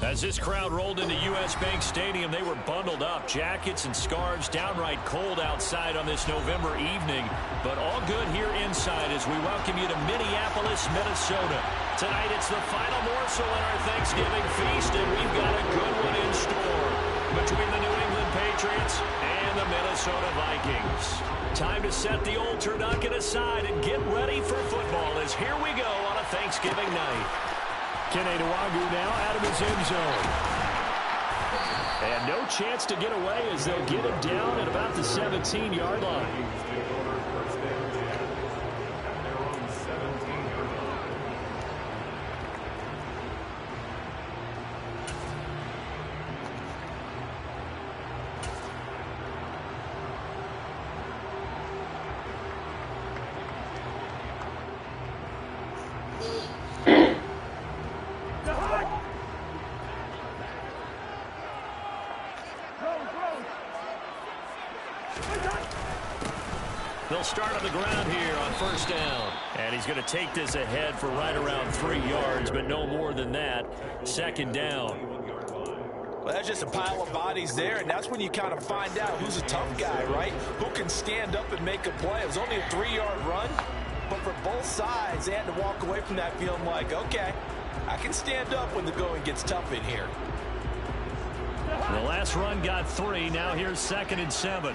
As this crowd rolled into U.S. Bank Stadium, they were bundled up, jackets and scarves, downright cold outside on this November evening, but all good here inside as we welcome you to Minneapolis, Minnesota. Tonight it's the final morsel in our Thanksgiving feast, and we've got a good one in store between the New England Patriots and the Minnesota Vikings. Time to set the old turducken aside and get ready for football as here we go on a Thanksgiving night. Kenny now out of his end zone. And no chance to get away as they'll get him down at about the 17-yard line. They'll start on the ground here on first down. And he's going to take this ahead for right around 3 yards, but no more than that. Second down. Well, that's just a pile of bodies there, and that's when you kind of find out who's a tough guy, right? Who can stand up and make a play. It was only a 3-yard run, but for both sides, they had to walk away from that feeling like, okay, I can stand up when the going gets tough in here. The last run got 3. Now here's 2nd and 7.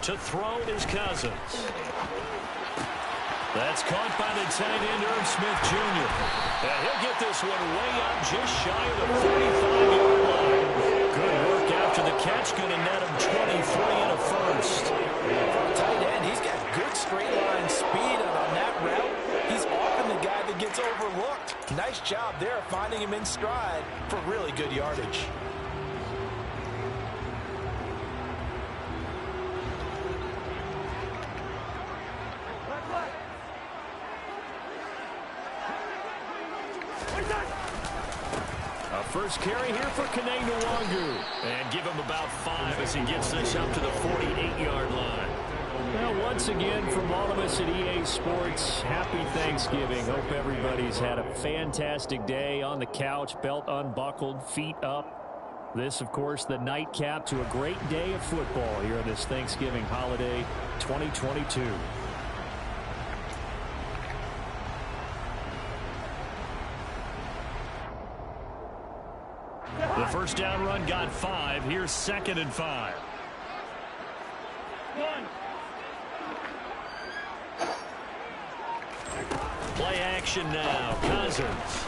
To throw is Cousins. That's caught by the tight end, Irv Smith Jr. And he'll get this one way up just shy of the 45-yard line. Good work after the catch. Going to net him 23 and a first. For a tight end, he's got good straight line speed, and on that route, he's often the guy that gets overlooked. Nice job there finding him in stride for really good yardage. First carry here for Kenny and give him about 5 as he gets this up to the 48-yard line. Well, once again, from all of us at EA Sports, happy Thanksgiving. Hope everybody's had a fantastic day on the couch, belt unbuckled, feet up. This, of course, the nightcap to a great day of football here on this Thanksgiving holiday 2022. The first down run got 5. Here's 2nd and 5. Play action now. Cousins.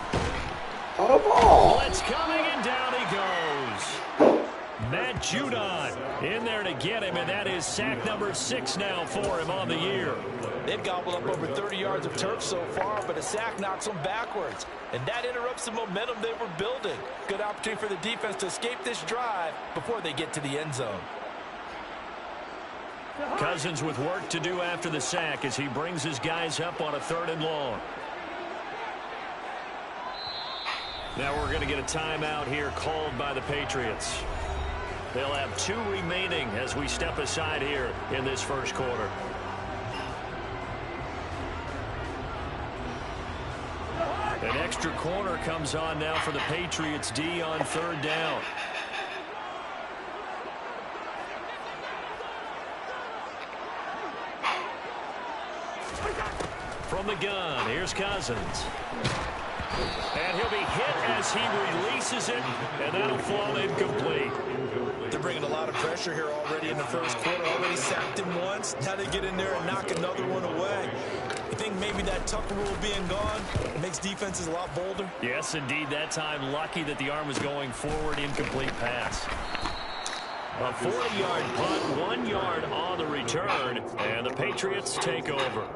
Blitz coming, and down he goes. Matt Judon in there to get him, and that is sack number 6 now for him on the year. They've gobbled up over 30 yards of turf so far, but a sack knocks them backwards. And that interrupts the momentum they were building. Good opportunity for the defense to escape this drive before they get to the end zone. Cousins with work to do after the sack as he brings his guys up on a 3rd and long. Now we're going to get a timeout here called by the Patriots. They'll have 2 remaining as we step aside here in this first quarter. An extra corner comes on now for the Patriots D on 3rd down. From the gun, here's Cousins. And he'll be hit as he releases it, and that'll fall incomplete. They're bringing a lot of pressure here already in the first quarter. Already sacked him once. Now they get in there and knock another one away. You think maybe that Tucker rule being gone makes defenses a lot bolder? Yes, indeed. That time, lucky that the arm was going forward. Incomplete pass. A 40-yard punt, 1 yard on the return, and the Patriots take over.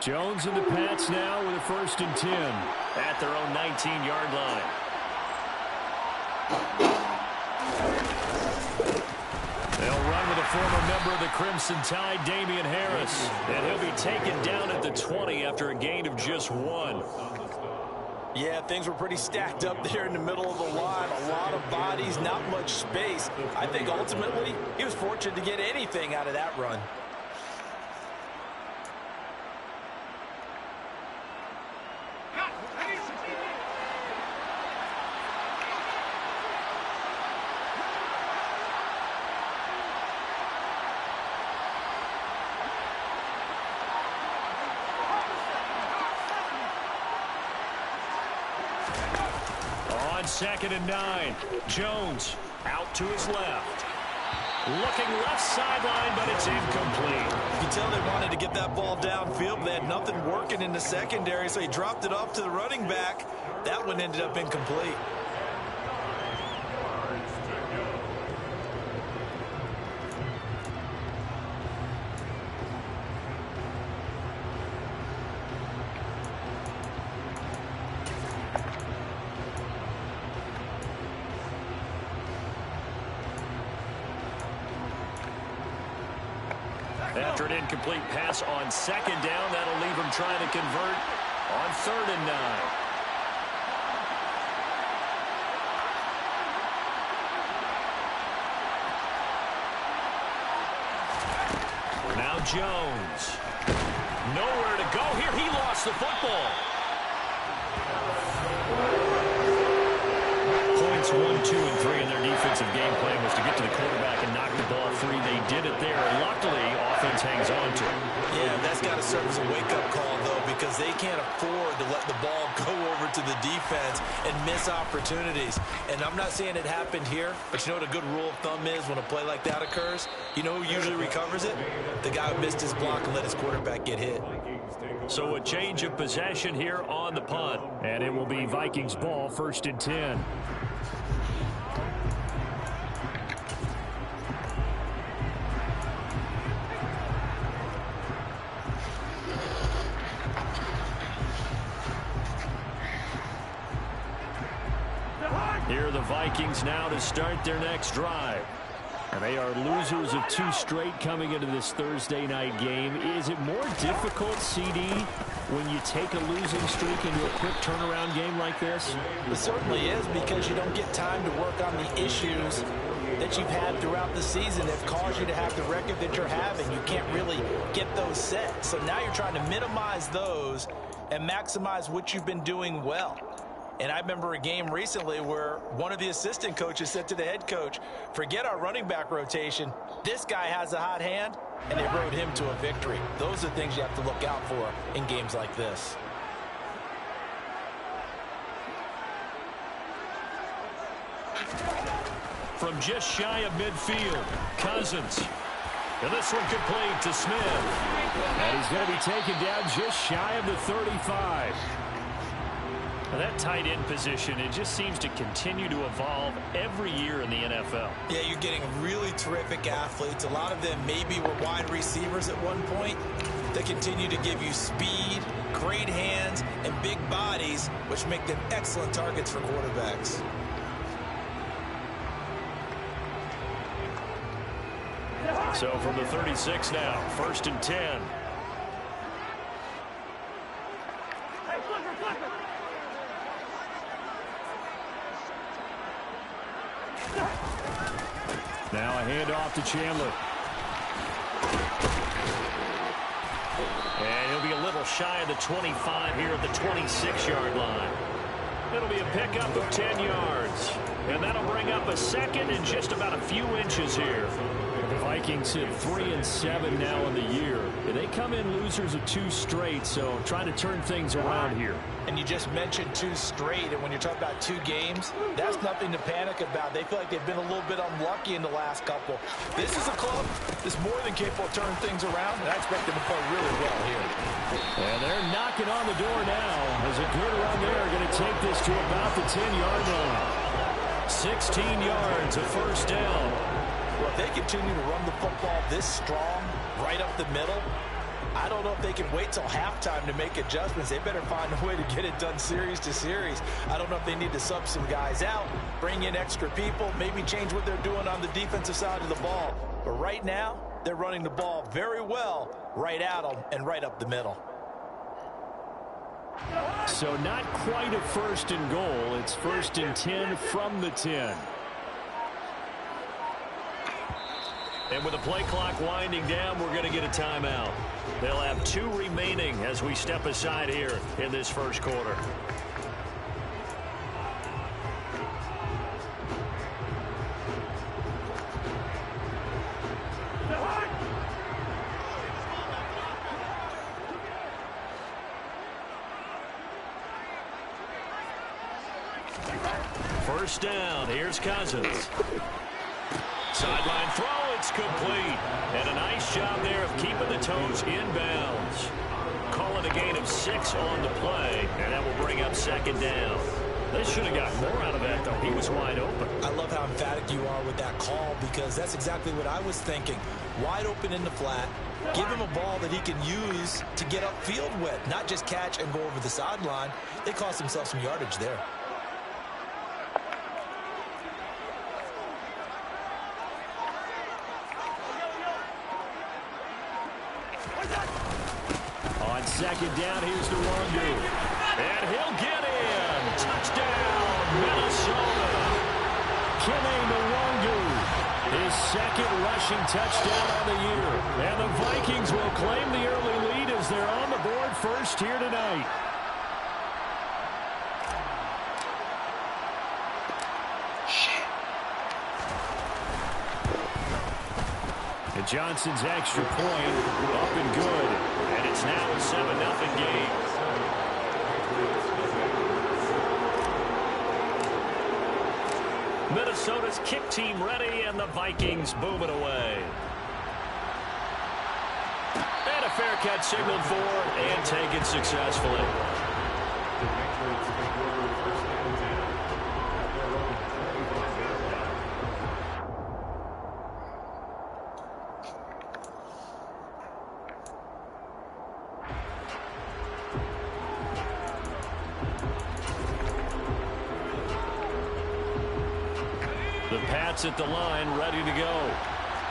Jones and the Pats now with a 1st and 10 at their own 19-yard line. They'll run with a former member of the Crimson Tide, Damian Harris. And he'll be taken down at the 20 after a gain of just 1. Yeah, things were pretty stacked up there in the middle of the line. A lot of bodies, not much space. I think ultimately he was fortunate to get anything out of that run. Second and 9. Jones out to his left. Looking left sideline, but it's incomplete. You can tell they wanted to get that ball downfield, but they had nothing working in the secondary, so he dropped it off to the running back. That one ended up incomplete. After an incomplete pass on second down, that'll leave him trying to convert on 3rd and 9. Now Jones. Nowhere to go here. He lost the football. Points 1, 2, and 3 in their defensive game plan was to get to the quarterback and knock the ball free. They did it there. Luckily, offense hangs on to it. Yeah, that's got to serve as a wake-up call, though, because they can't afford to let the ball go over to the defense and miss opportunities. And I'm not saying it happened here, but you know what a good rule of thumb is when a play like that occurs? You know who usually recovers it? The guy who missed his block and let his quarterback get hit. So a change of possession here on the punt. And it will be Vikings ball, 1st and 10. Here are the Vikings now to start their next drive. And they are losers of 2 straight coming into this Thursday night game. Is it more difficult, CD, when you take a losing streak into a quick turnaround game like this? It certainly is, because you don't get time to work on the issues that you've had throughout the season that caused you to have the record that you're having. You can't really get those set. So now you're trying to minimize those and maximize what you've been doing well. And I remember a game recently where one of the assistant coaches said to the head coach, forget our running back rotation. This guy has a hot hand, and they rode him to a victory. Those are things you have to look out for in games like this. From just shy of midfield, Cousins. And this one complete to Smith. And he's going to be taken down just shy of the 35. Now that tight end position, it just seems to continue to evolve every year in the NFL. Yeah, you're getting really terrific athletes. A lot of them maybe were wide receivers at one point. They continue to give you speed, great hands, and big bodies, which make them excellent targets for quarterbacks. So from the 36 now, 1st and 10. Now a handoff to Chandler. And he'll be a little shy of the 25 here at the 26-yard line. It'll be a pickup of 10 yards. And that'll bring up a 2nd and just about a few inches here. The Vikings hit 3-7 now in the year. They come in losers of 2 straight, so trying to turn things around here. And you just mentioned 2 straight, and when you're talking about 2 games, that's nothing to panic about. They feel like they've been a little bit unlucky in the last couple. This is a club that's more than capable of turning things around, and I expect them to play really well here. And they're knocking on the door now. As a good run there, going to take this to about the 10-yard line. 16 yards, a 1st down. Well, if they continue to run the football this strong, right up the middle, I don't know if they can wait till halftime to make adjustments. They better find a way to get it done series to series. I don't know if they need to sub some guys out, bring in extra people, maybe change what they're doing on the defensive side of the ball. But right now, they're running the ball very well right at them and right up the middle. So not quite a 1st and goal. It's 1st and 10 from the 10. And with the play clock winding down, we're going to get a timeout. They'll have 2 remaining as we step aside here in this first quarter. First down, here's Cousins. Sideline throw, it's complete. And a nice job there of keeping the toes inbounds. Calling a gain of 6 on the play, and that will bring up 2nd down. They should have got more out of that, though. He was wide open. I love how emphatic you are with that call, because that's exactly what I was thinking. Wide open in the flat. Give him a ball that he can use to get upfield with, not just catch and go over the sideline. They cost themselves some yardage there. On 2nd down, here's Nwangu. And he'll get in. Touchdown, Minnesota. Kene Nwangu, his 2nd rushing touchdown on the year. And the Vikings will claim the early lead as they're on the board first here tonight. And Johnson's extra point up and good. And it's now a 7-0 game. Minnesota's kick team ready, and the Vikings boom it away. And a fair catch signaled for and taken successfully. The Pats at the line, ready to go.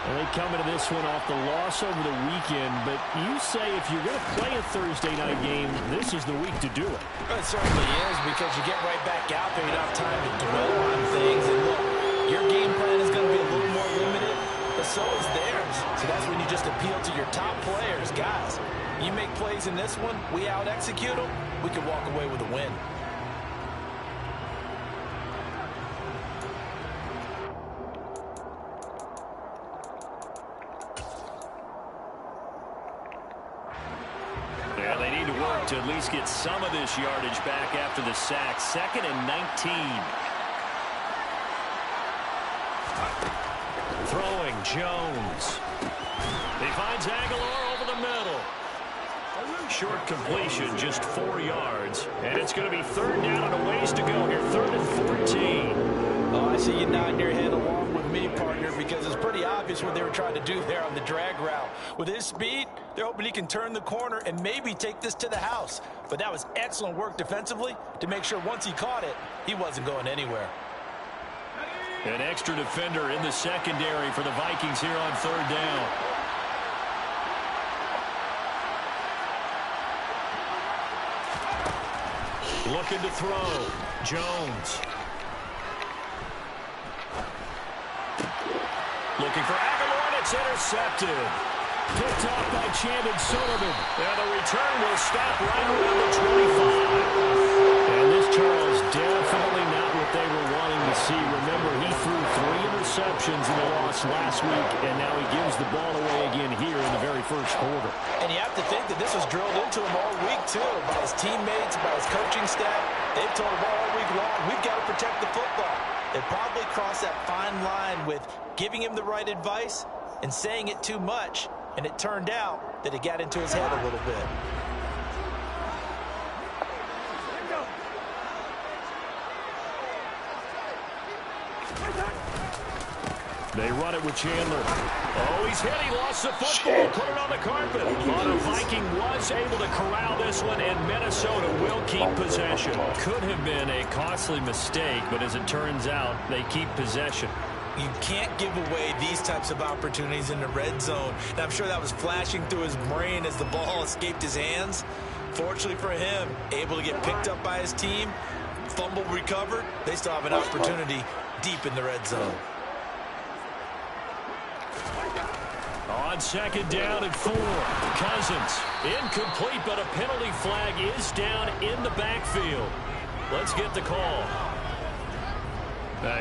And they come into this one off the loss over the weekend, but you say if you're going to play a Thursday night game, this is the week to do it. It certainly is, because you get right back out there. You don't have time to dwell on things. And look, your game plan is going to be a little more limited, but so is theirs. So that's when you just appeal to your top players. Guys, you make plays in this one, we out-execute them, we can walk away with a win. Yeah, they need to work to at least get some of this yardage back after the sack. 2nd and 19. Throwing, Jones. He finds Aguilar over the middle. Short completion, just 4 yards. And it's going to be 3rd down and a ways to go here. 3rd and 14. Oh, I see you nodding your head along with me, partner, because it's pretty obvious what they were trying to do there on the drag route. With his speed, they're hoping he can turn the corner and maybe take this to the house. But that was excellent work defensively to make sure once he caught it, he wasn't going anywhere. An extra defender in the secondary for the Vikings here on 3rd down. Looking to throw. Jones. Looking for Aguilar, and it's intercepted. Picked off by Chandon Sullivan. And the return will stop right around the 25. And this, Charles, definitely not what they were wanting to see. Remember, he threw 3 interceptions in the loss last week, and now he gives the ball away again here in the very first quarter. And you have to think that this was drilled into him all week, too, by his teammates, by his coaching staff. They've told him all week long, we've got to protect the football. They probably crossed that fine line with giving him the right advice and saying it too much, and it turned out that it got into his head a little bit. They run it with Chandler. Oh, he's hit. He lost the football. Put it on the carpet. But a Viking was able to corral this one, and Minnesota will keep possession. Could have been a costly mistake, but as it turns out, they keep possession. You can't give away these types of opportunities in the red zone. And I'm sure that was flashing through his brain as the ball escaped his hands. Fortunately for him, able to get picked up by his team, fumble recovered. They still have an opportunity deep in the red zone. On second down and 4, Cousins. Incomplete, but a penalty flag is down in the backfield. Let's get the call.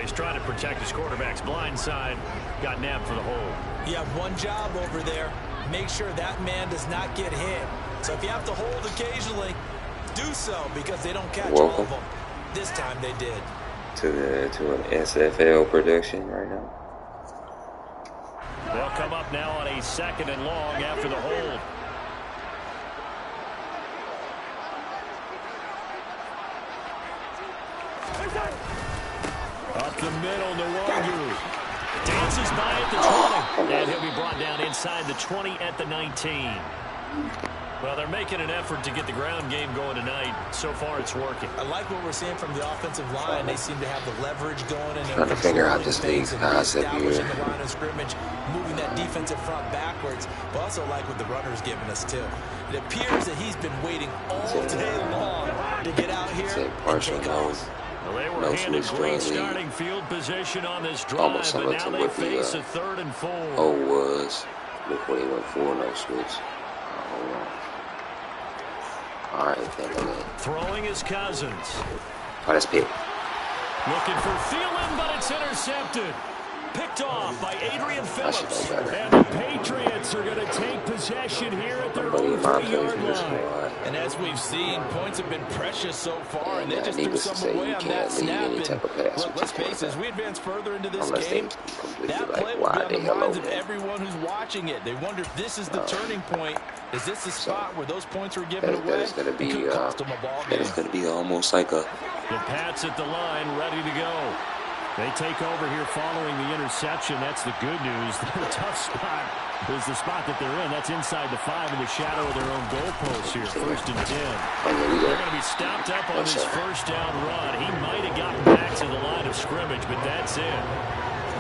He's trying to protect his quarterback's blind side. Got nabbed for the hold. You have one job over there. Make sure that man does not get hit. So if you have to hold occasionally, do so because they don't catch all of them. This time they did. To an SFL production right now. They'll come up now on a second and long after the hold. Up the middle, Nwogu. Dances by at the 20. And he'll be brought down inside the 20 at the 19. Well, they're making an effort to get the ground game going tonight. So far, it's working. I like what we're seeing from the offensive line. They seem to have the leverage going. And trying to figure out this league's concept here. The line of scrimmage, moving that defensive front backwards. But also like what the runner's giving us, too. It appears that he's been waiting all day long to get out here and take off. Well, they were handed great starting field position on this drive, but now they face a 3rd and 4. Was before they went 4-0 switch. All right, throwing his Cousins. Oh, that's pick. Looking for Thielen, but it's intercepted. Picked off by Adrian Phillips. And the Patriots are going to take possession here at their own 3-yard line. And as we've seen, points have been precious so far, and they just threw some away on that snap. Look, let's face it, as we advance further into this game, that play will be on the minds of everyone who's watching it. They wonder if this is the turning point. Is this the spot where those points were given away? It's going to be, it's going to be almost like a... The Pats at the line, ready to go. They take over here following the interception. That's the good news. Their tough spot is the spot that they're in. That's inside the 5 in the shadow of their own goalpost here. 1st and 10. They're going to be stopped up on this first down run. He might have gotten back to the line of scrimmage, but that's it.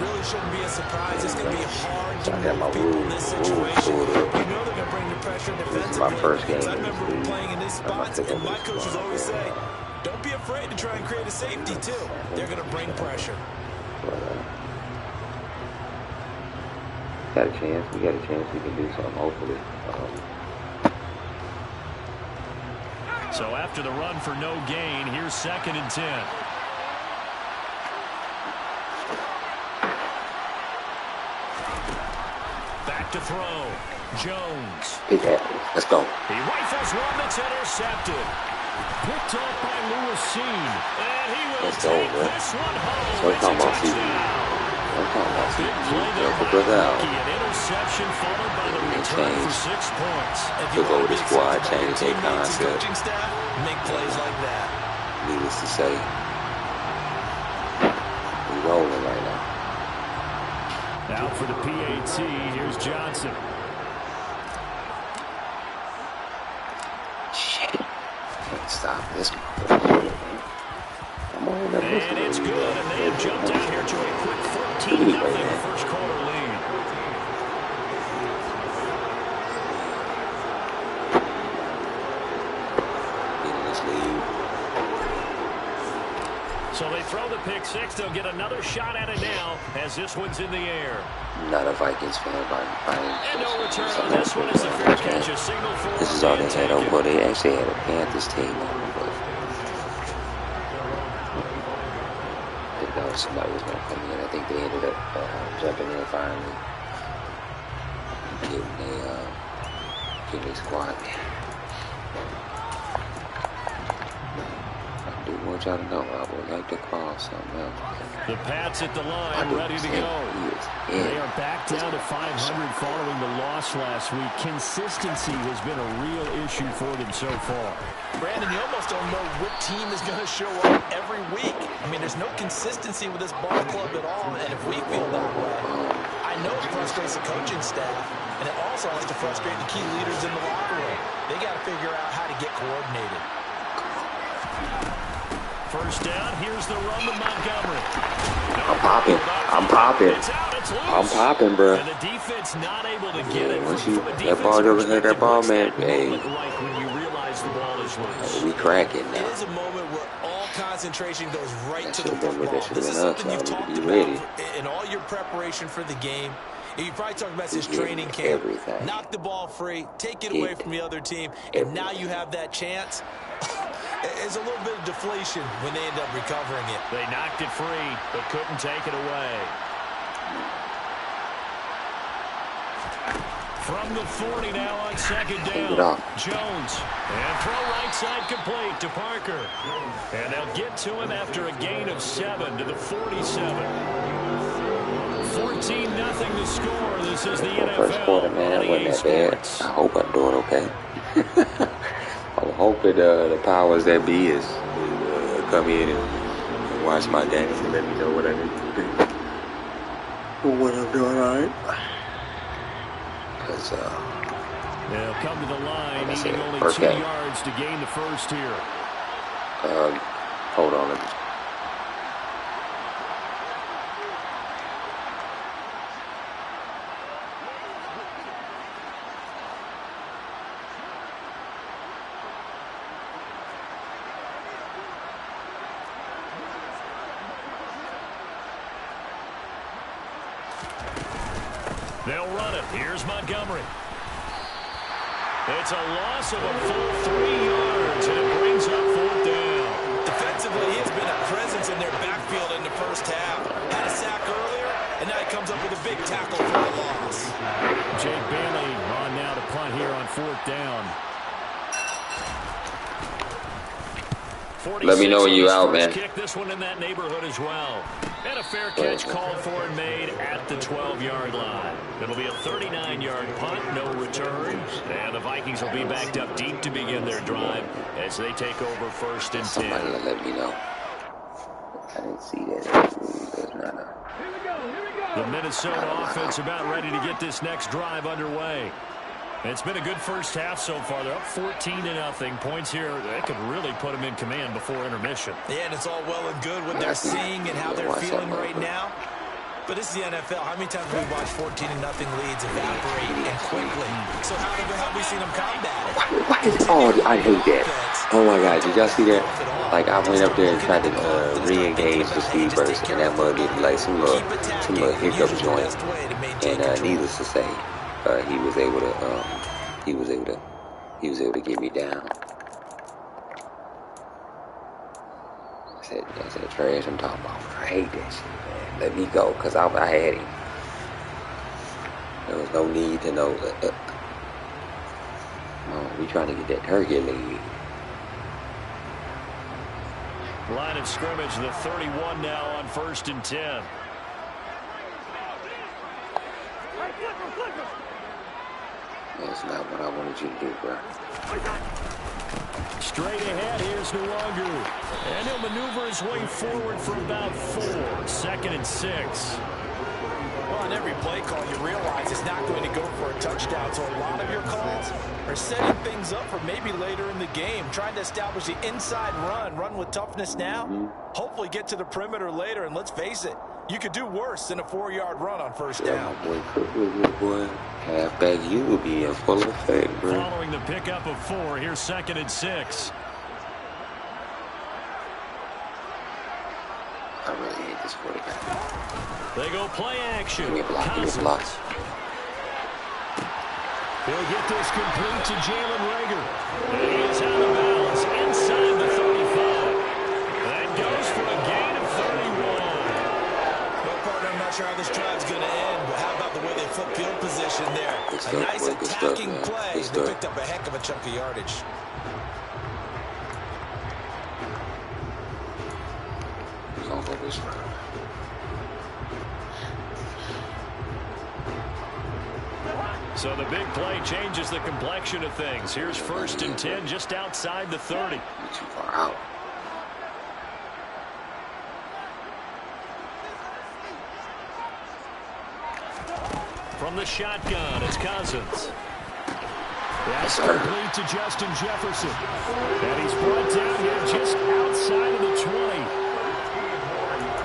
Really shouldn't be a surprise. It's going to be hard to move people in this situation. You know they're going to bring the pressure defensively. This is my first game. I remember playing in this spot, and my coaches always say, don't be afraid to try and create a safety, too. They're going to bring pressure. Got a chance. We got a chance. We can do something, hopefully. So after the run for no gain, here's 2nd and 10. Back to throw. Jones. Let's go. He rifles one that's intercepted. Picked up by Lewis Seen. And he will take this one home. It's a touchdown. Big play there by Rocky. An interception followed by the return for 6 points. Took over the squad, changed their concept. Coaching staff make plays like that. Needless to say, we're rolling right now. Out for the PAT, here's Johnson. Shit. Can't stop this motherfucker. And it's good, and they have jumped out here to a quick 14-0 first quarter lead. So they throw the pick 6. They'll get another shot at it now as this one's in the air. Not a Vikings fan by and no return on this one is a fair catch. A signal for this is all they had over. They actually had a Panthers team on, but I didn't know somebody was going to come in. I think they ended up jumping in finally, getting their squad. Do more want y'all to know, I would like to call something else. The Pats at the line, ready to go. They are back down to 500 following the loss last week. Consistency has been a real issue for them so far. Brandon, you almost don't know what team is going to show up every week. I mean, there's no consistency with this ball club at all, and if we feel that way, I know it frustrates the coaching staff, and it also has to frustrate the key leaders in the locker room. They got to figure out how to get coordinated. First down, here's the run to Montgomery. I'm popping. I'm popping. I'm popping, bro. And the defense not able to get it. Once you that ball over here, that ball, man, hey. Like when you realize the ball is loose. We cracking now. It is a moment where all concentration goes right to the That football. should This have is been us. something you've I talked would be ready. about in all your preparation for the game. You probably talked about this training camp. Everything. Knock the ball free, take it away from the other team, and now you have that chance. It's a little bit of deflation when they end up recovering it. They knocked it free, but couldn't take it away. From the 40 now on second down. Jones. And throw right side complete to Parker. And they'll get to him after a gain of 7 to the 47. 14-0 to score. This is the NFL. First quarter, man, wasn't that bad. I hope I'm doing okay. I'm hoping the powers that be is come in and watch my game and let me know what I need to do. What I'm doing, all right. Because they'll come to the line, needing only 2 yards to gain the first here. Hold on. They'll run it. Here's Montgomery. It's a loss of a full 3 yards, and it brings up 4th down. Defensively, he's been a presence in their backfield in the first half. Had a sack earlier, and now he comes up with a big tackle for a loss. Jake Bailey on now to punt here on 4th down. Let me know when you out, man. Kick this one in that neighborhood as well. And a fair catch called for and made at the 12-yard line. It'll be a 39-yard punt, no return. And the Vikings will be backed up deep to begin their drive as they take over 1st and 10. Somebody let me know. I didn't see that. The Minnesota offense about ready to get this next drive underway. It's been a good first half so far. They're up 14-0. Points here, that could really put them in command before intermission. Yeah, and it's all well and good what they're seeing and how they're feeling right now. But this is the NFL. How many times have we watched 14-0 leads evaporate and quickly? So how have we seen them combat it? Why is I hate that. Oh my God, did y'all see that? Like I went up there and tried to re-engage the speed burst, and that mug did like some little hiccup joint. And needless to say, he was able to get me down. I said trash I'm talking about. I hate that shit, man. Let me go, cause I had him. There was no need to know. We trying to get that turkey lead. Line of scrimmage, the 31 now on 1st and 10. That's not what I wanted you to do, bro. Straight ahead, here's Nwangu. And he'll maneuver his way forward for about 4. 2nd and 6. Well, on every play call, you realize it's not going to go for a touchdown. So a lot of your calls are setting things up for maybe later in the game. Trying to establish the inside run with toughness now. Hopefully get to the perimeter later. And let's face it, you could do worse than a 4-yard run on 1st down. Boy, halfback, you will be in full effect, bro. Following the pickup of 4, here's 2nd and 6. I really hate this quarterback. They go play action. Give me a block, give me a block. He'll get this complete to Jalen Reagor. And he is out of bounds inside the 35. That goes for a gain of 31. Well, partner, I'm not sure how this drive's going to end, but how about the way they flip field position there? A nice attacking play. They picked up a heck of a chunk of yardage. of this round. So the big play changes the complexion of things. Here's 1st and 10 just outside the 30. Too far out. From the shotgun, it's Cousins. That's complete to Justin Jefferson. And he's brought down here just outside of the 20.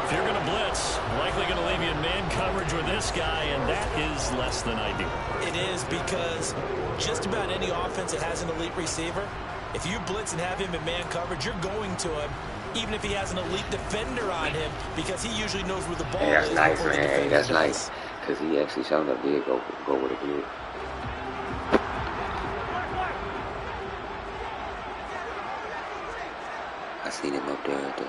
If you're going to blitz, likely going to leave you in man coverage with this guy, and that is less than ideal. It is, because just about any offense that has an elite receiver, if you blitz and have him in man coverage, you're going to him, even if he has an elite defender on him, because he usually knows where the ball is. That's nice, man. Hey, that's nice. Because he actually showed up did go with a blitz. I seen him up there at the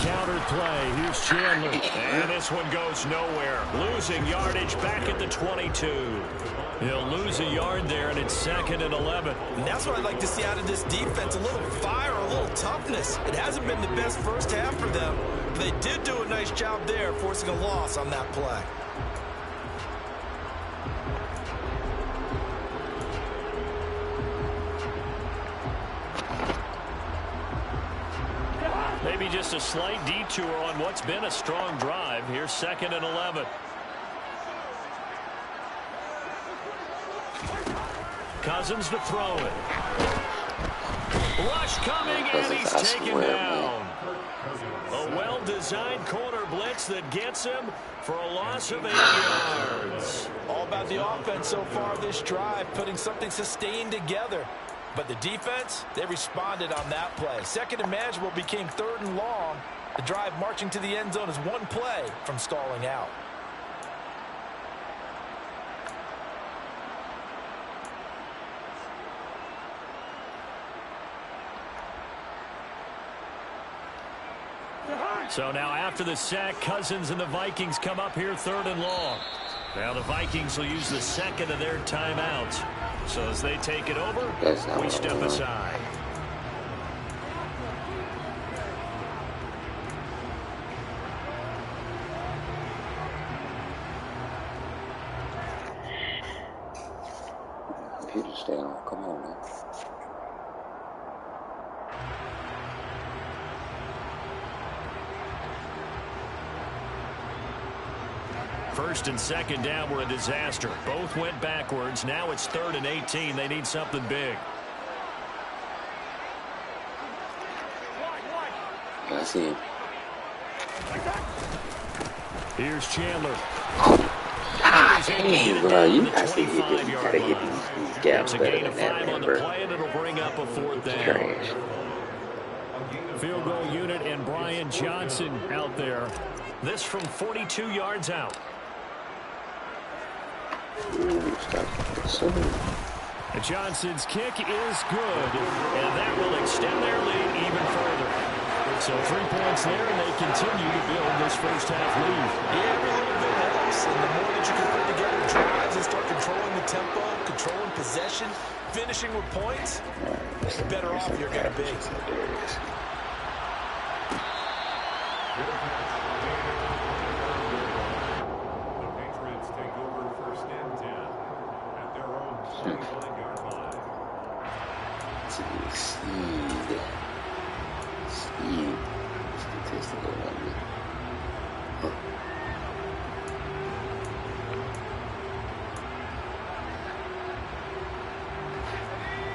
counter play. Here's Chandler. And this one goes nowhere. Losing yardage back at the 22. He'll lose a yard there, and it's 2nd and 11. And that's what I'd like to see out of this defense. A little fire, a little toughness. It hasn't been the best first half for them, but they did do a nice job there, forcing a loss on that play. Maybe just a slight detour on what's been a strong drive. Here's 2nd and 11. Cousins to throw it. Rush coming, and he's taken down. A well-designed corner blitz that gets him for a loss of 8 yards. All about the offense so far this drive, putting something sustained together. But the defense, they responded on that play. 2nd and manageable became 3rd and long. The drive marching to the end zone is one play from stalling out. So now after the sack, Cousins and the Vikings come up here 3rd and long. Now the Vikings will use the 2nd of their timeouts. So as they take it over, we step aside. Computer stay on. Come on, man. First and 2nd down were a disaster. Both went backwards. Now it's 3rd and 18. They need something big. I see him. Here's Chandler. Dang, bro. You gotta get these gaps better than that, man, bro. And it'll bring up a 4th down. Trash. Field goal unit and Brian Johnson out there. This from 42 yards out. Johnson's kick is good, and that will extend their lead even further. So 3 points there, and they continue to build this first half lead. Yeah, every little bit helps, and the more that you can put together drives and start controlling the tempo, controlling possession, finishing with points, the better off you're going to be.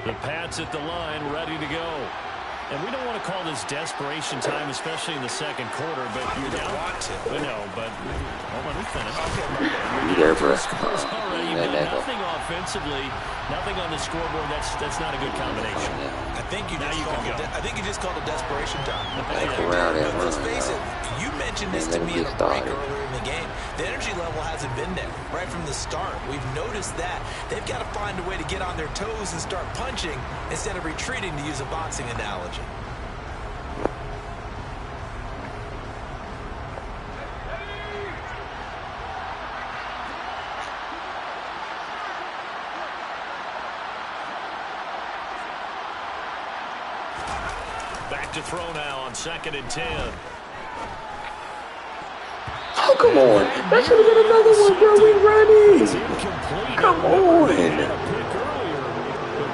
The Pats at the line, ready to go. And we don't want to call this desperation time, especially in the 2nd quarter, but you're down. No, but hold on, we finished. You've done nothing offensively, nothing on the scoreboard. That's not a good combination. I think you just called it desperation time. Let's face it, you mentioned this to me in a break earlier in the game. The energy level hasn't been there right from the start. We've noticed that. They've got to find a way to get on their toes and start punching instead of retreating, to use a boxing analogy. to throw now on 2nd and 10. Oh, come on. That should have been another one, bro. We running. Come on.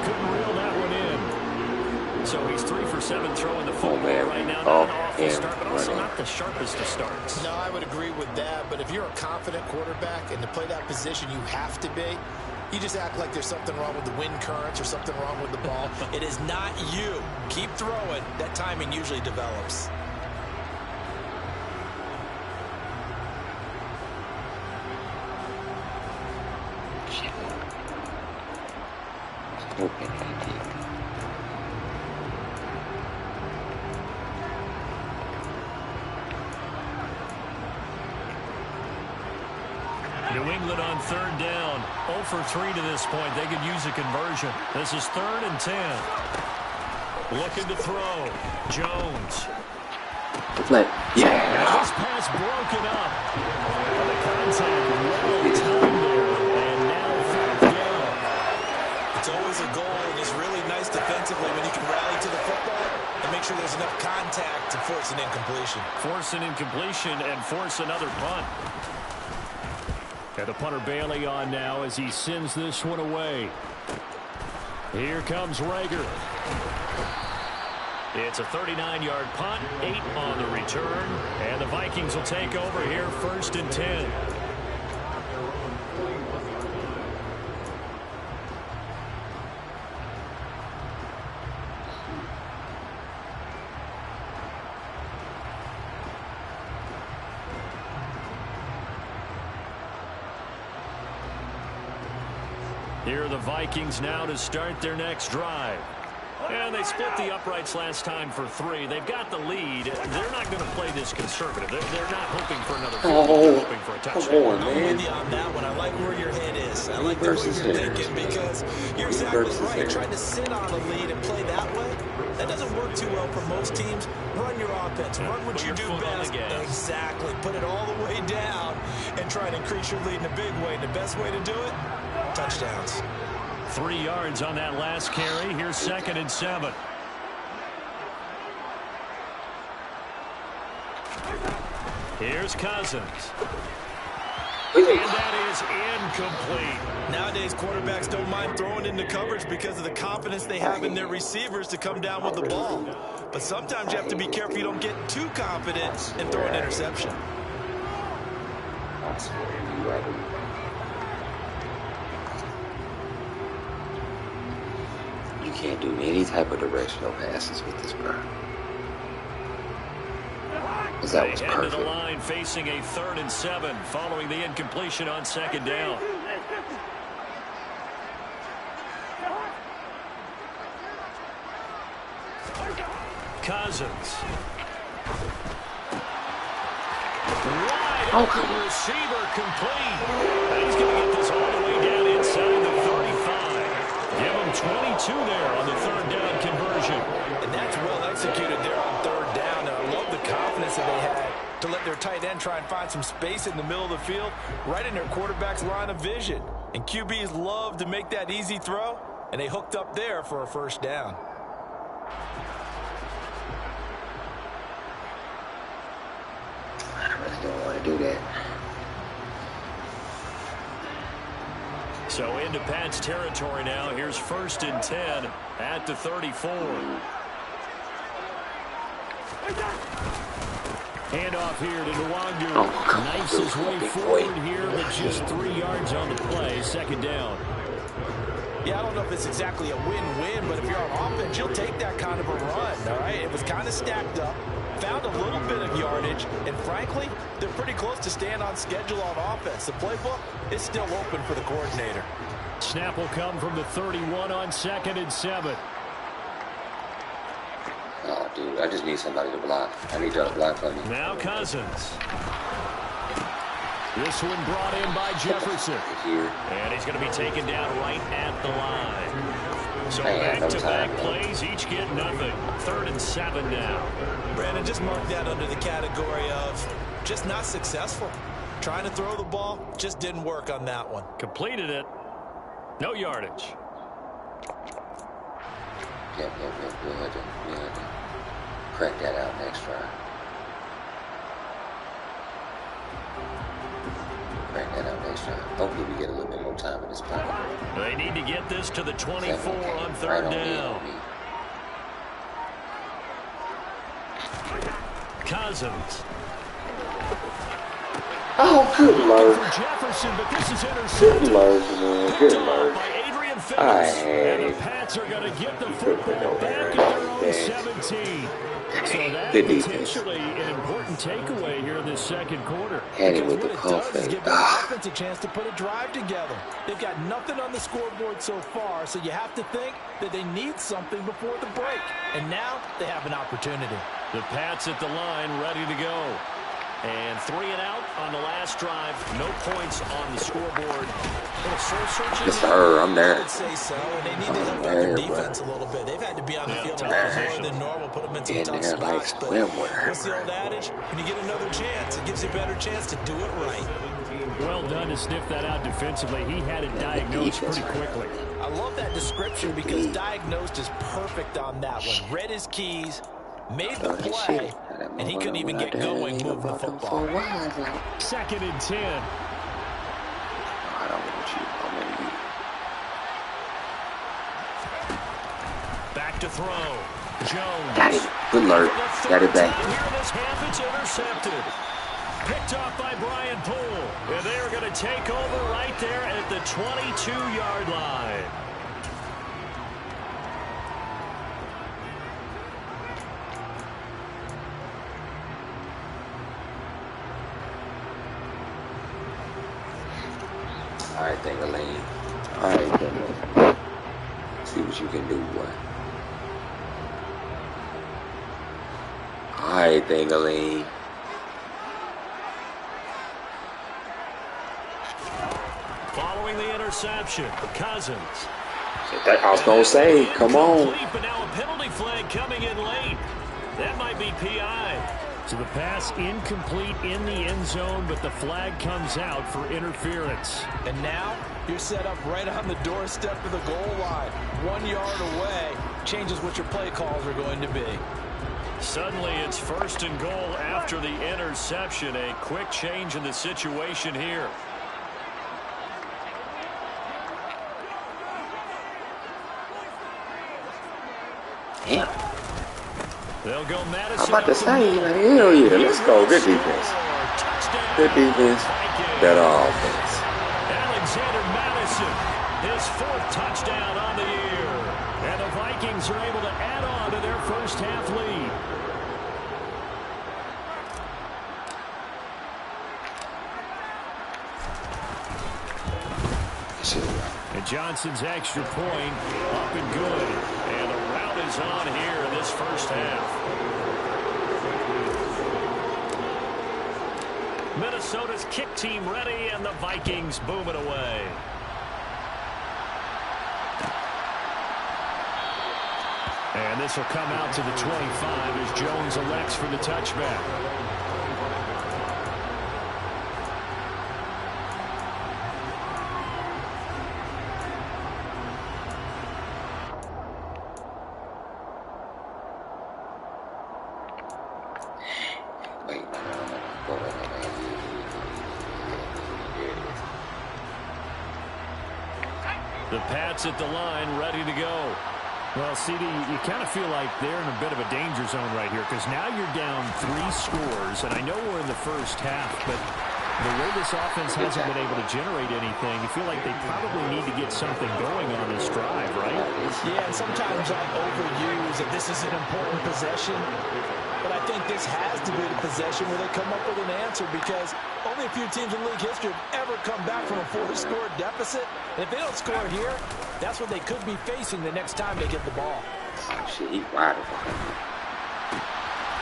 Couldn't reel that one in. So he's 3 for 7 throwing the football right now. Not an awful start, but also not the sharpest of starts. No, I would agree with that. But if you're a confident quarterback and to play that position you have to be, you just act like there's something wrong with the wind currents or something wrong with the ball. It is not you. Keep throwing. That timing usually develops. New England on 3rd down. 0 for 3 to this point. They could use a conversion. This is 3rd and 10. Looking to throw. Jones. Yeah. This pass broken up. The contact well timed there. And now 4th down. It's always a goal, and it's really nice defensively when you can rally to the football and make sure there's enough contact to force an incompletion. Force an incompletion and force another punt. Got the punter Bailey on now as he sends this one away. Here comes Rager. It's a 39-yard punt, 8 on the return, and the Vikings will take over here 1st and 10. Here are the Vikings now to start their next drive. And they split the uprights last time for 3. They've got the lead. They're not going to play this conservative. They're not hoping for another field. They're hoping for a touchdown. I'm with you on that one. I like where your head is. I like the way you're thinking because you're exactly right. Trying to sit on a lead and play that way, that doesn't work too well for most teams. Run your offense. Run what you do best. Exactly. Put it all the way down and try and increase your lead in a big way. And the best way to do it, touchdowns. 3 yards on that last carry. Here's 2nd and 7. Here's Cousins. And that is incomplete. Nowadays, quarterbacks don't mind throwing into coverage because of the confidence they have in their receivers to come down with the ball. But sometimes you have to be careful you don't get too confident and throw an interception. You can't do any type of directional passes with this, bro. That was perfect. perfect. To the line facing a 3rd and 7 following the incompletion on 2nd down. Cousins. Wide open receiver complete. He's going to get this all the way down inside the 35. Give him 22 there on the 3rd down conversion. And that's well executed there on 3rd down. And I love the confidence that they had to let their tight end try and find some space in the middle of the field, right in their quarterback's line of vision. And QBs love to make that easy throw, and they hooked up there for a 1st down. I really don't want to do that. So into Pat's territory now. Here's 1st and 10 at the 34. Handoff here to Nwangu. Knifes his way forward here, but just 3 yards on the play. 2nd down. Yeah, I don't know if it's exactly a win-win, but if you're on offense, you'll take that kind of a run, all right? It was kind of stacked up, found a little bit of yardage, and frankly, they're pretty close to staying on schedule on offense. The playbook is still open for the coordinator. Snap will come from the 31 on 2nd and 7. Oh, dude, I just need somebody to block. I need y'all to block for me. Now Cousins. This one brought in by Jefferson. And he's going to be taken down right at the line. So back-to-back plays, each get nothing. 3rd and 7 now. Brandon, just mark that under the category of just not successful. Trying to throw the ball, just didn't work on that one. Completed it. No yardage. crack that out next drive. Crack that out next drive. Hopefully we get a little bit more time in this pocket. They need to get this to the 24 on third down. Cousins. Oh, good lord. Jefferson, but this is Good lord, man. Good lord. And the Pats are going to get the football back at their own 17. So that is potentially an important takeaway here in this second quarter. Had it with the pump fake. Give the offense a chance to put a drive together. They've got nothing on the scoreboard so far, so you have to think that they need something before the break. And now they have an opportunity. The Pats at the line, ready to go. And 3 and out on the last drive. No points on the scoreboard. Yes, sir. I'm there. I would say so. And they need to help out their defense a little bit. They've had to be on the field a lot more than normal, put them in some tough spots. But what's the old adage? When you get another chance, it gives you a better chance to do it right. Well done to sniff that out defensively. He had it diagnosed pretty quickly. I love that description because diagnosed is perfect on that one. Read his keys, made the play, and he couldn't even get going moving the football. 2nd and 10. I don't want you. I'm going to you. Back to throw. Jones. Got it. Good lord. Got it back. Here in this half, it's intercepted. Picked off by Brian Poole. And they are going to take over right there at the 22-yard line. All right, Ding-a-ling. All right, Ding-a-ling. See what you can do, boy. All right, Ding-a-ling. Following the interception, Cousins. I was going to say, come on. But now a penalty flag coming in late. That might be PI. So the pass incomplete in the end zone, but the flag comes out for interference. And now you're set up right on the doorstep of the goal line. 1 yard away changes what your play calls are going to be. Suddenly it's 1st and goal after the interception. A quick change in the situation here. Damn. They'll go Madison. I'm about to say, hell yeah, let's go. Good defense. Good defense. Better offense. Alexander Madison, his 4th touchdown on the year. And the Vikings are able to add on to their first half lead. And Johnson's extra point up and good. And the route is on here in this first half. Minnesota's kick team ready, and the Vikings boom it away. And this will come out to the 25 as Jones elects for the touchback. The Pats at the line, ready to go. Well, CD, you kind of feel like they're in a bit of a danger zone right here because now you're down 3 scores, and I know we're in the first half, but the way this offense hasn't been able to generate anything, you feel like they probably need to get something going on this drive, right? Yeah, and sometimes I overuse that this is an important possession. But I think this has to be the possession where they come up with an answer because only a few teams in league history have ever come back from a 4-score deficit. And if they don't score here, that's what they could be facing the next time they get the ball. Oh, shit, he's wide open.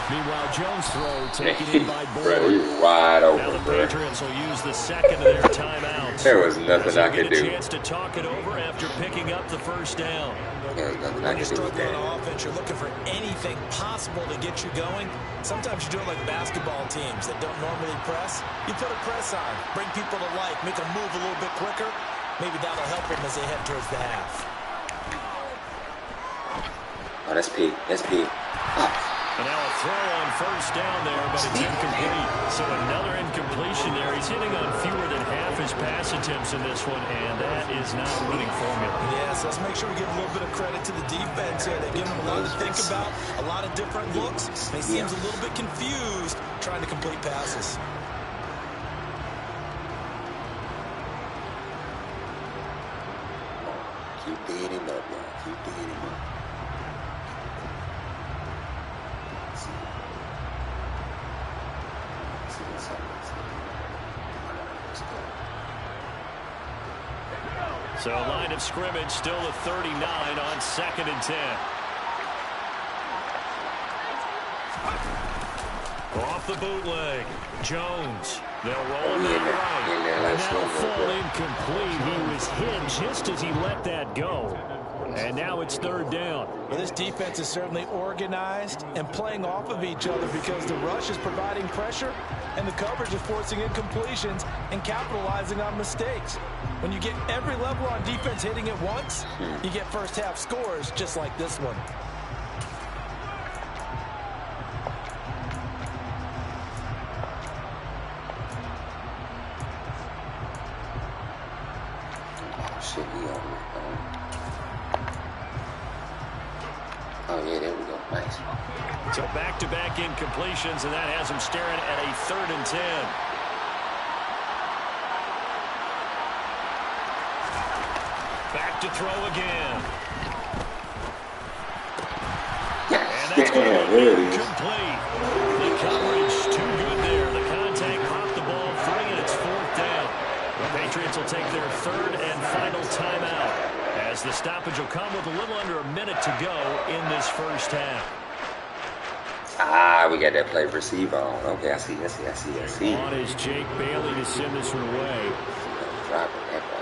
Meanwhile, Jones' throw taken in by Boyd. Bro, he's wide open, now the bro. Patriots will use the second of their timeouts. There was nothing I could do. Get a chance to talk it over after picking up the first down. There was nothing I When you're could do with struggling that. on offense, you're looking for anything possible to get you going. Sometimes you do it like basketball teams that don't normally press. You put a press on, bring people to life, make them move a little bit quicker. Maybe that'll help them as they head towards the half. Oh, that's big. That's big. Oh. And now a throw on first down there, but it's incomplete. So another incompletion there. He's hitting on fewer than half his pass attempts in this one, and that is not a winning formula. Yes, let's make sure we give a little bit of credit to the defense here. They've given him a lot to think about, a lot of different looks. He seems a little bit confused trying to complete passes. Keep digging him up, y'all. Keep digging him up. So line of scrimmage still at 39 on 2nd and 10. Off the bootleg, Jones. They'll roll him out right. And that'll fall incomplete. He was hit just as he let that go. And now it's 3rd down. Well, this defense is certainly organized and playing off of each other because the rush is providing pressure and the coverage is forcing incompletions and capitalizing on mistakes. When you get every level on defense hitting it once, you get first half scores just like this one. Oh, yeah, there we go. Nice. So back-to-back incompletions, and that has him staring at a 3rd and 10. Back to throw again. And that's going to be incomplete. The coverage too good there. The contact caught the ball free, and it's 4th down. The Patriots will take their 3rd and final timeout, as the stoppage will come with a little under a minute to go in this first half. Ah, we got that play receiver on. Okay, I see. On is Jake Bailey to send this one away. Dropping that ball.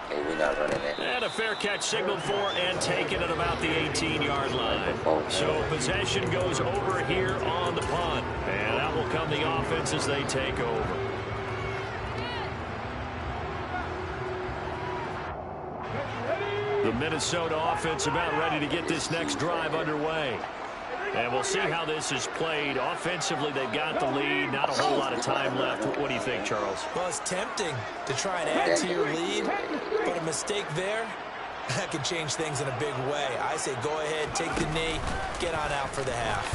Hey, we're not running that. And a fair catch signaled for and taken at about the 18-yard line. So possession goes over here on the punt. And out will come the offense as they take over. The Minnesota offense about ready to get this next drive underway. And we'll see how this is played. Offensively, they've got the lead. Not a whole lot of time left. What do you think, Charles? Well, it's tempting to try and add to your lead, but a mistake there, that could change things in a big way. I say go ahead, take the knee, get on out for the half.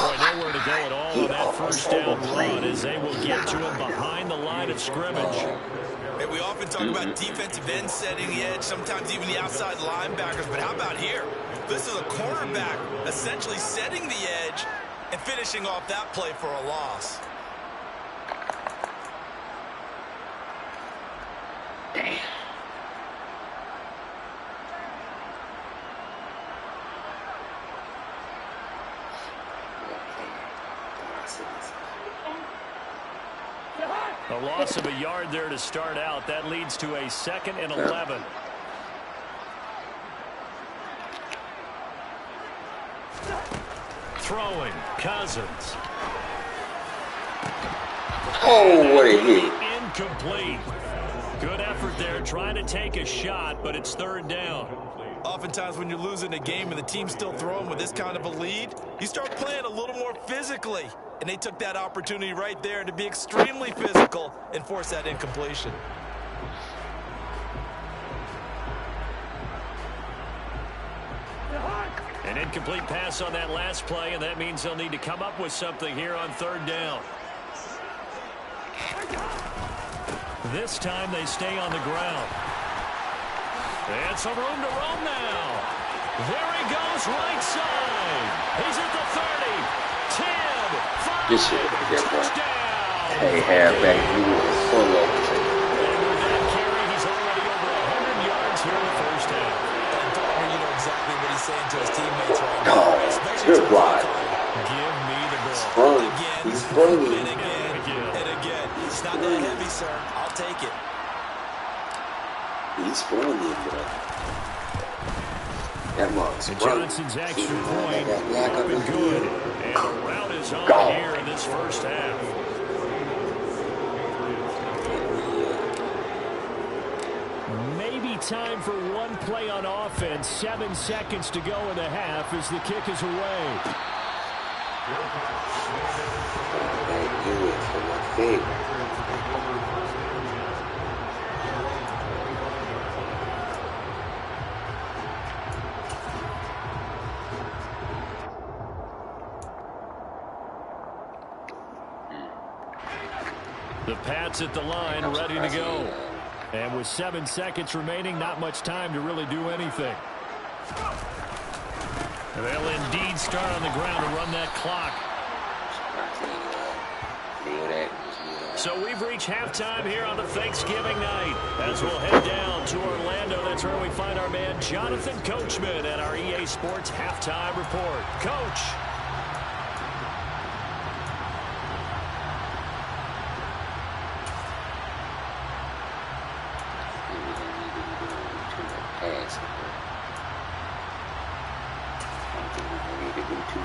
Boy, nowhere to go at all on that first down run as they will get to him behind the line of scrimmage. Hey, we often talk about defensive ends setting the edge, sometimes even the outside linebackers, but how about here? This is a cornerback essentially setting the edge and finishing off that play for a loss. Damn. A loss of a yard there to start out. That leads to a 2nd and 11. Throwing, Cousins. Oh, what a hit. Incomplete. Good effort there, trying to take a shot, but it's 3rd down. Oftentimes when you're losing a game and the team's still throwing with this kind of a lead, you start playing a little more physically. And they took that opportunity right there to be extremely physical and force that incompletion. An incomplete pass on that last play, and that means they'll need to come up with something here on 3rd down. This time they stay on the ground. And some room to roam now. There he goes, right side. He's at the 30, 10, 5, This shit, touchdown. Hey, halfback, you were full of. And with that carry, he's already over 100 yards here in the first half. And Darby, you know exactly what he's saying to his teammates right now. Oh, good block. Give me the ball. Again, He's sprung. and again, and again. It's not that heavy, sir. I'll take it. He's sprung it, bro. That mark's And sprung. Johnson's extra point up and good. And the route is on here in this first half. time for one play on offense. 7 seconds to go in the half as the kick is away. The Pats at the line, ready to go. And with 7 seconds remaining, not much time to really do anything. They'll indeed start on the ground and run that clock. So we've reached halftime here on the Thanksgiving night. As we'll head down to Orlando, that's where we find our man Jonathan Coachman at our EA Sports Halftime Report. Coach.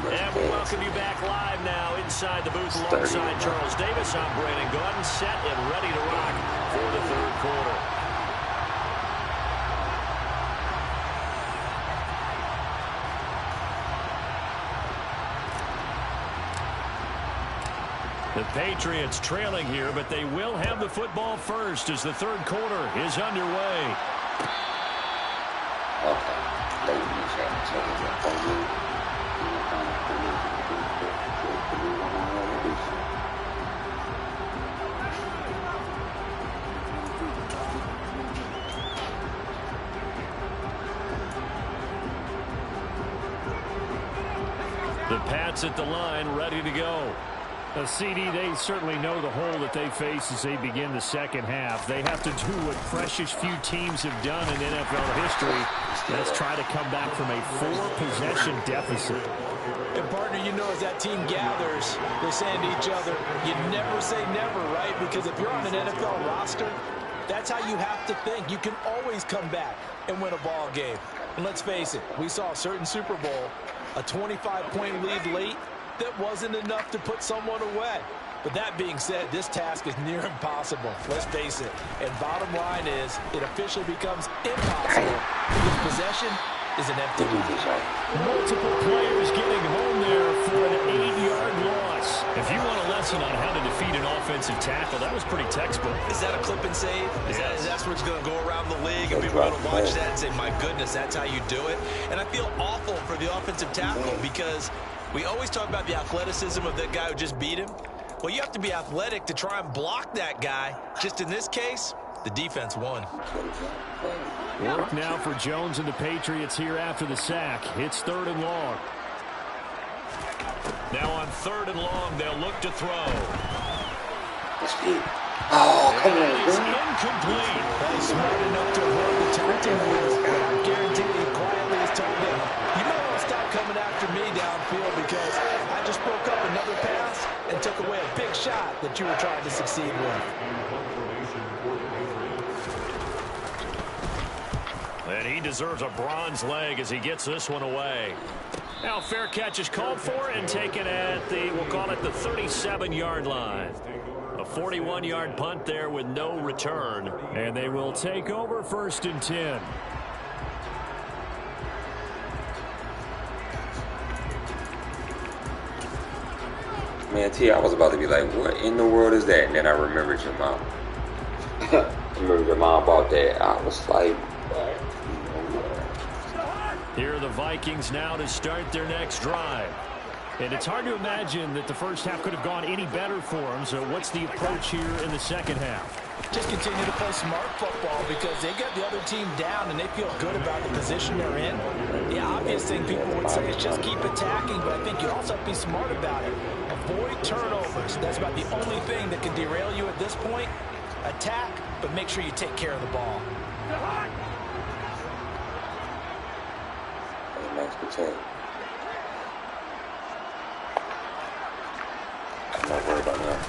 And we welcome you back live now inside the booth alongside Charles Davis. I'm Brandon Gordon, set and ready to rock for the third quarter. The Patriots trailing here, but they will have the football first as the third quarter is underway. The Pats at the line, ready to go. CD, they certainly know the hole that they face as they begin the second half. They have to do what precious few teams have done in NFL history. Let's try to come back from a 4-possession deficit. And partner, you know, as that team gathers, they're saying to each other, you never say never, right? Because if you're on an NFL roster, that's how you have to think. You can always come back and win a ball game. And let's face it, we saw a certain Super Bowl, a 25-point lead late, that wasn't enough to put someone away. But that being said, this task is near impossible. Let's face it. And bottom line is, it officially becomes impossible because possession is an empty one. Multiple players getting home there for an 8-yard loss. If you want a lesson on how to defeat an offensive tackle, that was pretty textbook. Is that a clip and save? Yes. That's what's going to go around the league, and people are going to watch that and say, my goodness, that's how you do it. And I feel awful for the offensive tackle because we always talk about the athleticism of that guy who just beat him. Well, you have to be athletic to try and block that guy. Just in this case, the defense won. Work now for Jones and the Patriots here after the sack. It's 3rd and long. Now on 3rd and long, they'll look to throw. Oh, come on, It's incomplete. He's smart enough to avoid the tackle. I guarantee he quietly has told him, you might want to stop coming after me downfield because I just broke up another pass and took away a big shot that you were trying to succeed with. And he deserves a bronze leg as he gets this one away. Now fair catch is called for and taken at the, we'll call it the 37-yard line. A 41-yard punt there with no return. And they will take over 1st and 10. Man, T, I was about to be like, what in the world is that? And then I remembered your mom. I remember your mom bought that. I was like, what? Here are the Vikings now to start their next drive. And it's hard to imagine that the first half could have gone any better for them. So what's the approach here in the second half? Just continue to play smart football because they got the other team down and they feel good about the position they're in. The obvious thing people would say is just keep attacking, but I think you also have to be smart about it. Avoid turnovers. That's about the only thing that can derail you at this point. Attack, but make sure you take care of the ball. Max Patel. I'm not worried about that.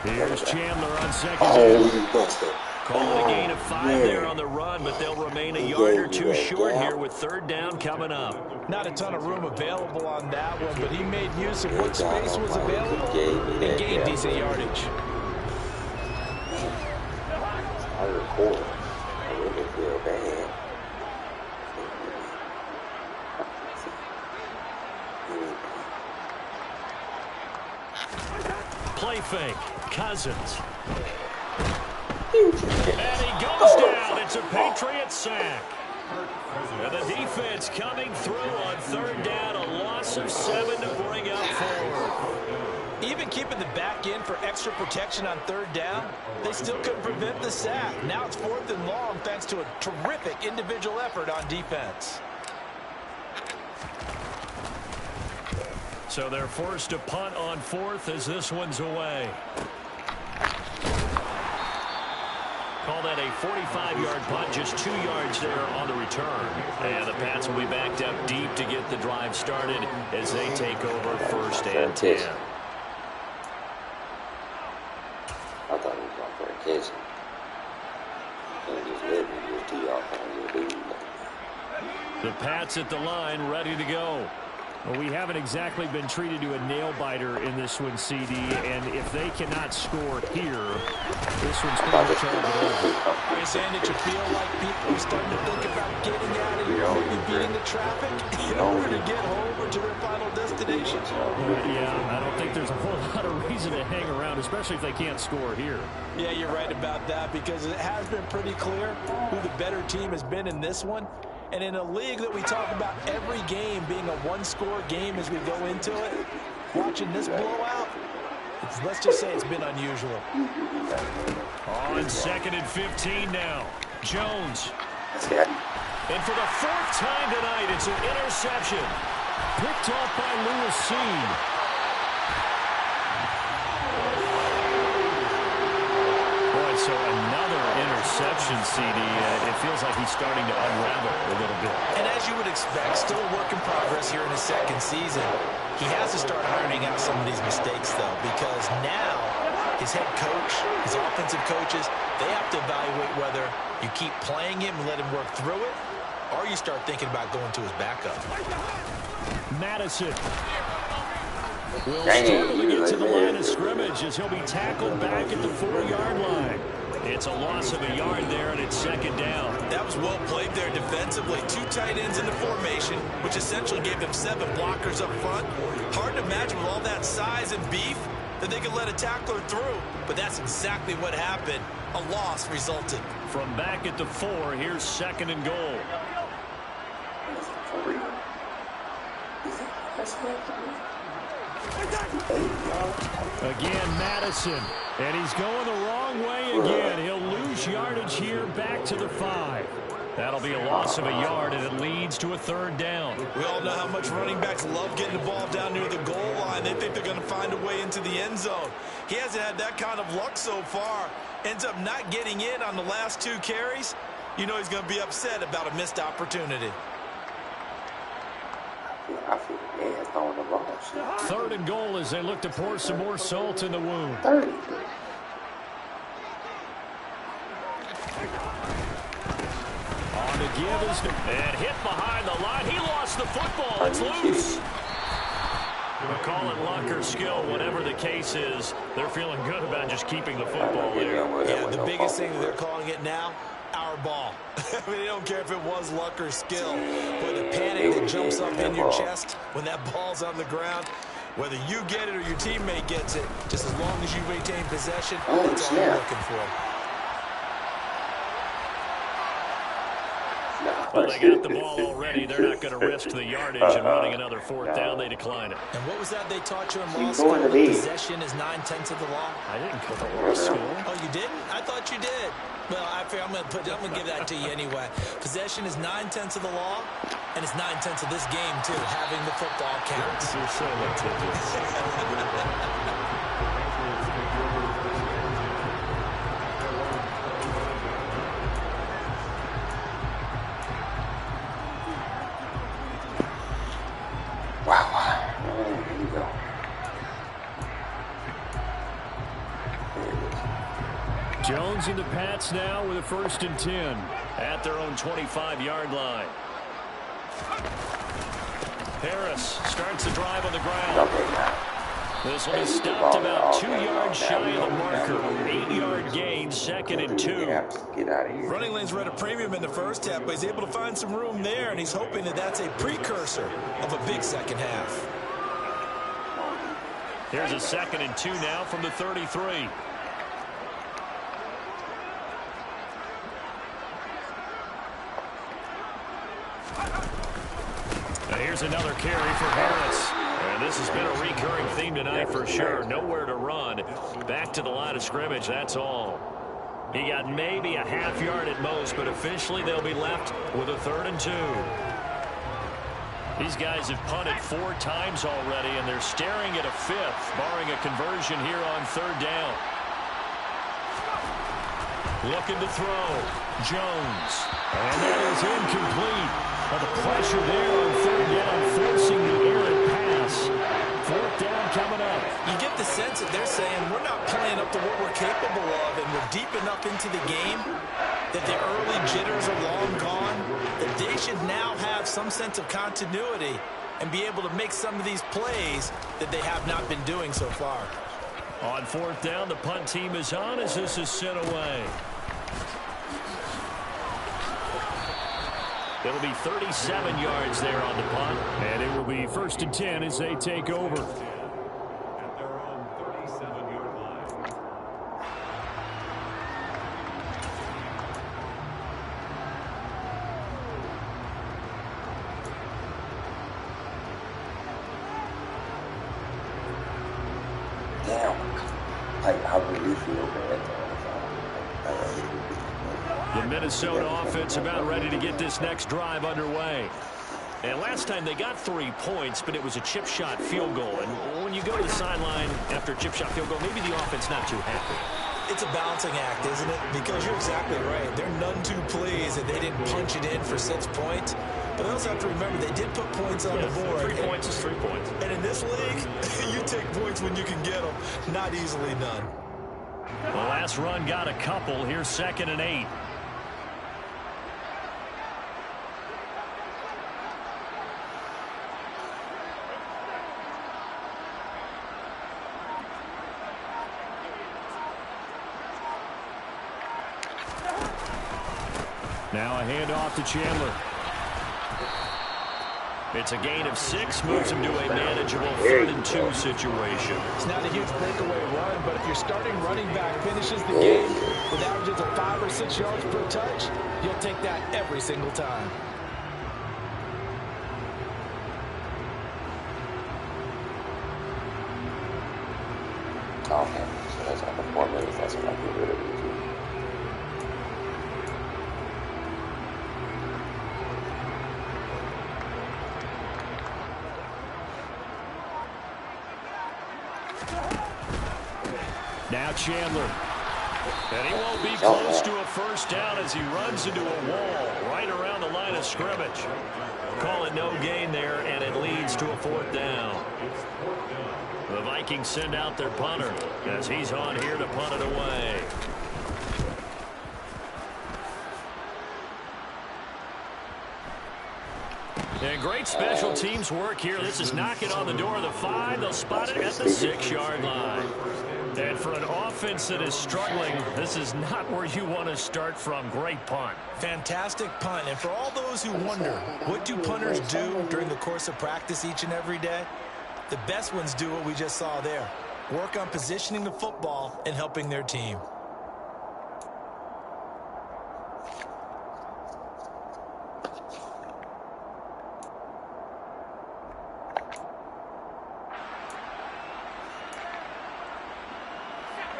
Here's Chandler on second down. Oh, you busted. Calling a gain of 5 there on the run, but they'll remain a yard or two short here with 3rd down coming up. Not a ton of room available on that one, but he made use of what space was available and gained decent yardage. I record. I really feel bad. fake. Cousins. And he goes down. It's a Patriots sack. And the defense coming through on third down. A loss of 7 to bring up forward. Even keeping the back in for extra protection on third down, they still couldn't prevent the sack. Now it's 4th and long thanks to a terrific individual effort on defense. So they're forced to punt on 4th as this one's away. Call that a 45-yard punt, just 2 yards there on the return. And the Pats will be backed up deep to get the drive started as they take over 1st and 10. I thought he was going for a catch. Can't just let me just tee off on your dude. The Pats at the line, ready to go. Well, we haven't exactly been treated to a nail-biter in this one, CD, and if they cannot score here, this one's pretty much all but over. Are you saying that you feel like people are starting to think about getting out of here, maybe beating the traffic in order to get home or to their final destination? Yeah, I don't think there's a whole lot of reason to hang around, especially if they can't score here. Yeah, you're right about that, because it has been pretty clear who the better team has been in this one. And in a league that we talk about every game being a one-score game as we go into it, watching this blowout, let's just say it's been unusual. On 2nd and 15 now. Jones. And for the 4th time tonight, it's an interception. Picked off by Lewis Seed. Boy, so another interception, CD. It feels like he's starting to unravel a little bit. And as you would expect, still a work in progress here in his 2nd season. He has to start ironing out some of these mistakes, though, because now his head coach, his offensive coaches, they have to evaluate whether you keep playing him and let him work through it, or you start thinking about going to his backup. Madison will struggle to get to the line of scrimmage as he'll be tackled back at the 4-yard line. It's a loss of a yard there, and it's 2nd down. That was well played there defensively. 2 tight ends in the formation, which essentially gave them 7 blockers up front. Hard to imagine with all that size and beef that they could let a tackler through. But that's exactly what happened. A loss resulted. From back at the 4, here's 2nd and goal. Again, Madison. And he's going the wrong way again. He'll lose yardage here back to the 5. That'll be a loss of a yard, and it leads to a 3rd down. We all know how much running backs love getting the ball down near the goal line. They think they're going to find a way into the end zone. He hasn't had that kind of luck so far. Ends up not getting in on the last 2 carries. You know he's going to be upset about a missed opportunity. I feel bad throwing the ball. 3rd and goal as they look to pour some more salt in the wound. 30. On the give is and hit behind the line. He lost the football. It's loose. We'll call it luck or skill, whatever the case is. They're feeling good about just keeping the football there. Yeah, the biggest thing that they're calling it now, our ball. I mean, they don't care if it was luck or skill. But the panic that jumps up in your chest when that ball's on the ground, whether you get it or your teammate gets it, just as long as you maintain possession, that's all you're looking for. Well, they got the ball already. They're not going to risk the yardage and running another 4th down. They decline it. And what was that they taught you in law school? Possession is 9/10 of the law. I didn't go to law school. Oh, you didn't? I thought you did. Well, I'm going to give that to you anyway. Possession is 9/10 of the law, and it's 9/10 of this game too. Having the football counts. You're so litigious. Wow. There you go. Jones and the Pats now with a 1st and 10 at their own 25-yard line. Harris starts the drive on the ground. This one is stopped about 2 yards shy of the marker. 8-yard gain, 2nd and 2. Get out of here. Running lanes were at a premium in the first half, but he's able to find some room there, and he's hoping that that's a precursor of a big second half. Here's a 2nd and 2 now from the 33. And here's another carry for Harris. And this has been a recurring theme tonight for sure. Nowhere to run. Back to the line of scrimmage, that's all. He got maybe a half yard at most, but officially they'll be left with a 3rd and 2. These guys have punted 4 times already, and they're staring at a 5th, barring a conversion here on 3rd down. Looking to throw. Jones. And that is incomplete. Well, the pressure there on 3rd down, forcing the errant pass. 4th down coming up. You get the sense that they're saying we're not playing up to what we're capable of, and we're deep enough into the game that the early jitters are long gone, that they should now have some sense of continuity and be able to make some of these plays that they have not been doing so far. On 4th down, the punt team is on as this is sent away. It'll be 37 yards there on the punt. And it will be 1st and 10 as they take over. At their own 37-yard line. Damn. I really feel bad. The Minnesota offense about ready to get this next drive underway. And last time they got 3 points, but it was a chip shot field goal. And when you go to the sideline after a chip shot field goal, maybe the offense not too happy. It's a balancing act, isn't it? Because you're exactly right. They're none too pleased that they didn't punch it in for 6 points. But they also have to remember they did put points on the board. 3 points is 3 points. And in this league, you take points when you can get them. Not easily done. The last run got a couple. Here's 2nd and 8. Now a handoff to Chandler. It's a gain of 6, moves him to a manageable 3rd and 2 situation. It's not a huge breakaway run, but if your starting running back finishes the game with averages of 5 or 6 yards per touch, you'll take that every single time. Okay, so that's after 4 minutes. That's when I get rid of it. Now Chandler. And he won't be close to a 1st down as he runs into a wall right around the line of scrimmage. Call it no gain there, and it leads to a 4th down. The Vikings send out their punter as he's on here to punt it away. And great special teams work here. This is knocking on the door of the 5. They'll spot it at the 6-yard line. And for an offense that is struggling, this is not where you want to start from. Great punt. Fantastic punt. And for all those who wonder, what do punters do during the course of practice each and every day? The best ones do what we just saw there. Work on positioning the football and helping their team.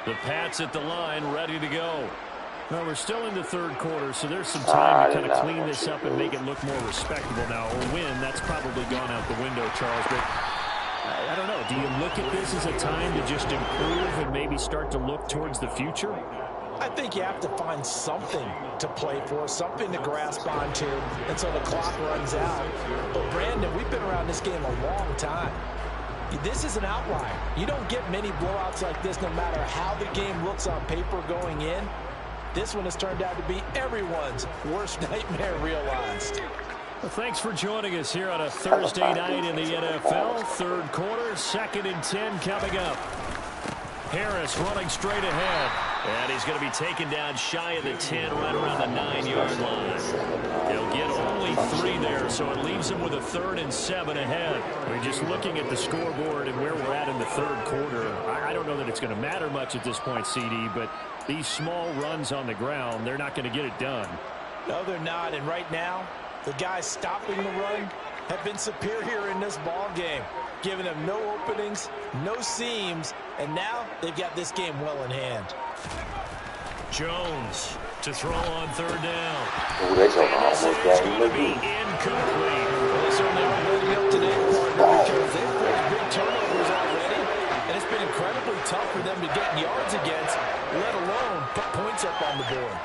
The Pats at the line, ready to go. Well, we're still in the 3rd quarter, so there's some time to kind of clean this up and make it look more respectable now. A win, that's probably gone out the window, Charles. But I don't know. Do you look at this as a time to just improve and maybe start to look towards the future? I think you have to find something to play for, something to grasp onto until the clock runs out. But, Brandon, we've been around this game a long time. This is an outlier. You don't get many blowouts like this no matter how the game looks on paper going in. This one has turned out to be everyone's worst nightmare realized. Well, thanks for joining us here on a Thursday night in the NFL. 3rd quarter, 2nd and 10 coming up. Harris running straight ahead. And he's going to be taken down shy of the 10, right around the 9-yard line. He'll get only 3 there, so it leaves him with a 3rd and 7 ahead. We're just looking at the scoreboard and where we're at in the 3rd quarter. I don't know that it's going to matter much at this point, CD, but these small runs on the ground, they're not going to get it done. No, they're not. And right now, the guys stopping the run have been superior in this ball game, giving them no openings, no seams, and now they've got this game well in hand. Jones to throw on 3rd down. Ooh, that's And this almost is got going to be him. incomplete. Well, they certainly aren't letting up today, partner, because they've forced big turnovers already, and it's been incredibly tough for them to get yards against, let alone put points up on the board.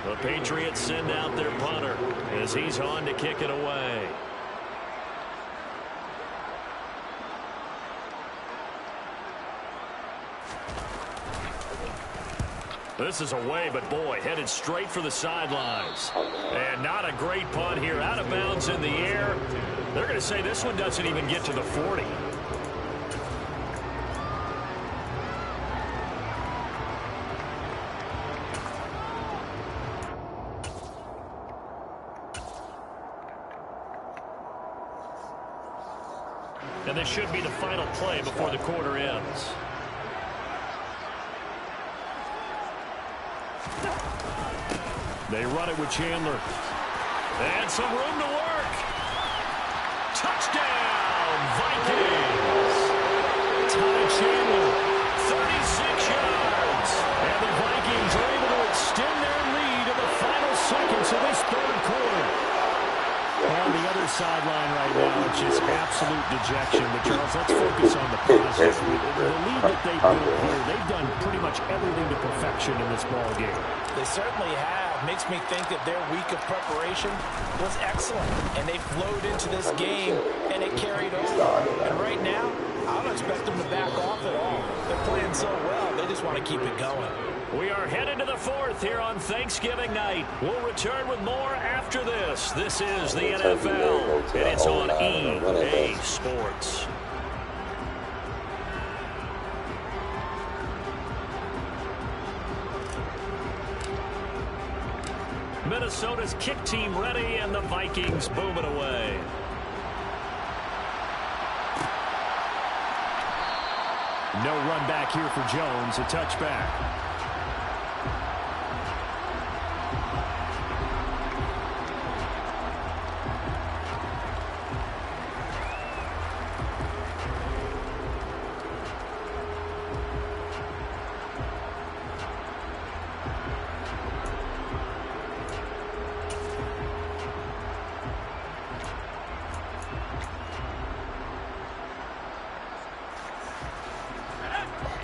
The Patriots send out their punter as he's on to kick it away. This is away, but boy, headed straight for the sidelines. And not a great punt here. Out of bounds in the air. They're going to say this one doesn't even get to the 40. And this should be the final play before the quarter ends. They run it with Chandler. And some room to work. Touchdown, Vikings. Ty Chandler, 36 yards. And the Vikings are able to extend their lead in the final seconds of this 3rd quarter. On the other sideline right now, it's just absolute dejection. But, Charles, let's focus on the positive. The lead that they built here, they've done pretty much everything to perfection in this ball game. They certainly have. Makes me think that their week of preparation was excellent, and they flowed into this game, and it carried over. And right now, I don't expect them to back off at all. They're playing so well, they just want to keep it going. We are headed to the 4th here on Thanksgiving night. We'll return with more after this. This is the NFL, and it's on EA Sports. Minnesota's kick team ready, and the Vikings boom it away. No run back here for Jones, a touchback.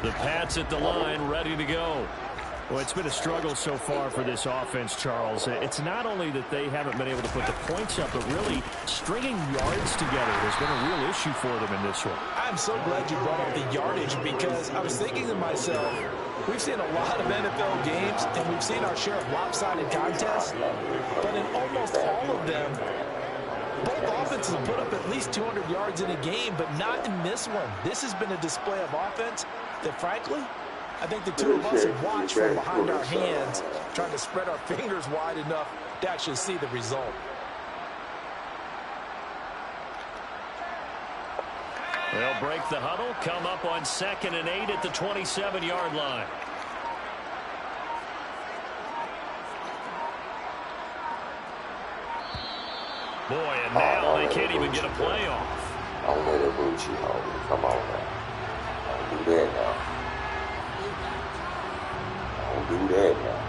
The Pats at the line, ready to go. Well, it's been a struggle so far for this offense, Charles. It's not only that they haven't been able to put the points up, but really stringing yards together has been a real issue for them in this one. I'm so glad you brought up the yardage, because I was thinking to myself, we've seen a lot of NFL games, and we've seen our share of lopsided contests, but in almost all of them, both offenses have put up at least 200 yards in a game, but not in this one. This has been a display of offense that, frankly, I think the two of us have watched from behind our hands, trying to spread our fingers wide enough to actually see the result. They'll break the huddle, come up on 2nd and 8 at the 27-yard line. Boy, and now they can't even get a play off. Don't let it boot you, homie. Come on now. Don't do that now. Don't do that now.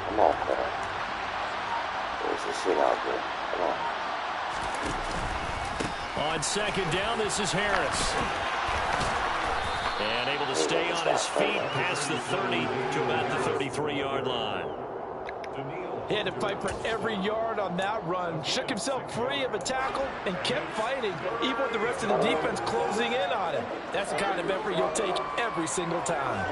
Come on, man. There's a shit out there. Come on. On 2nd down, this is Harris. And Unable to stay on his feet past the 30 to about the 33-yard line. He had to fight for every yard on that run. Shook himself free of a tackle and kept fighting, even with the rest of the defense closing in on him. That's the kind of effort you'll take every single time.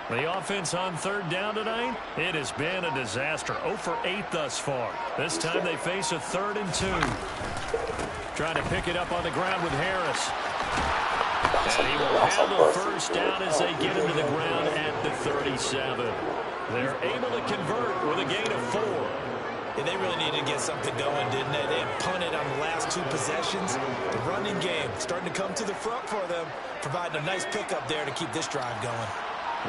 The offense on third down tonight, it has been a disaster. 0 for 8 thus far. This time they face a 3rd and 2. Trying to pick it up on the ground with Harris. And he will have a first down as they get into the ground at the 37. They're able to convert with a gain of 4. And they really needed to get something going, didn't they? They had punted on the last 2 possessions. The running game starting to come to the front for them, providing a nice pickup there to keep this drive going.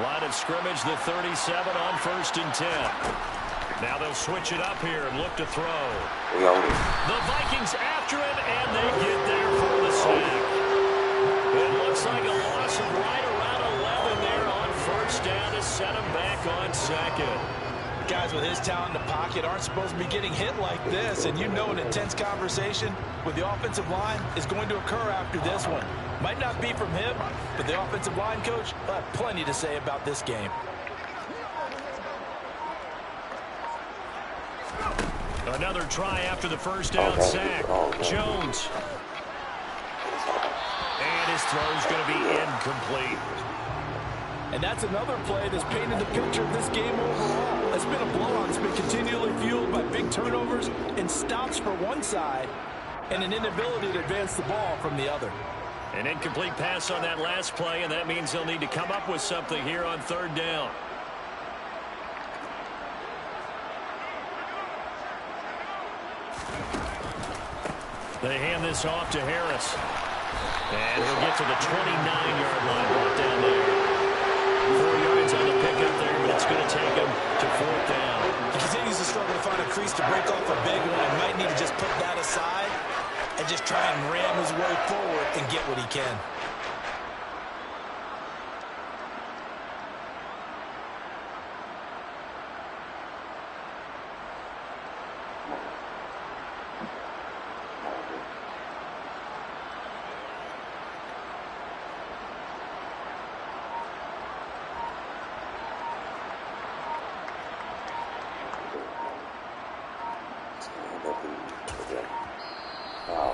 Line of scrimmage, the 37 on 1st and 10. Now they'll switch it up here and look to throw. The Vikings after it, and they get there for the sack. It looks like a loss of right around 11 there on 1st down to set him back on 2nd. Guys with his talent in the pocket aren't supposed to be getting hit like this, and you know an intense conversation with the offensive line is going to occur after this one. Might not be from him, but the offensive line coach will have plenty to say about this game. Another try after the first down sack. Jones. And his throw's going to be incomplete. And that's another play that's painted the picture of this game overall. It's been a blowout. It's been continually fueled by big turnovers and stops for one side and an inability to advance the ball from the other. An incomplete pass on that last play, and that means they'll need to come up with something here on 3rd down. They hand this off to Harris. And he'll get to the 29-yard line, brought down there. 4 yards on the pickup there, but it's going to take him to 4th down. He continues to struggle to find a crease to break off a big one. He might need to just put that aside and just try and ram his way forward and get what he can.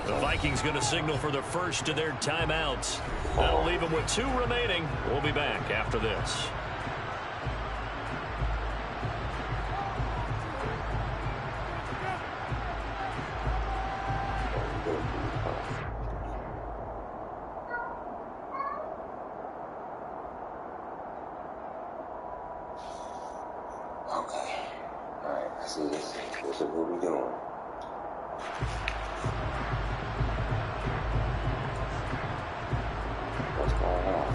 The Vikings going to signal for the first of their timeouts. That'll leave them with 2 remaining. We'll be back after this. Okay. All right. I see this. This is what we're doing. What's going on?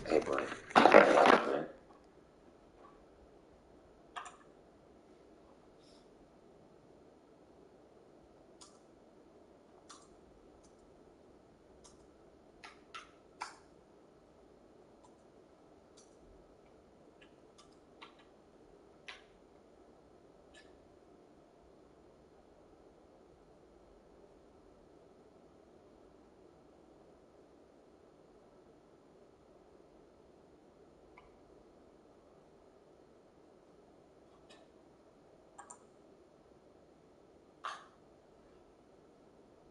Hey, Brian.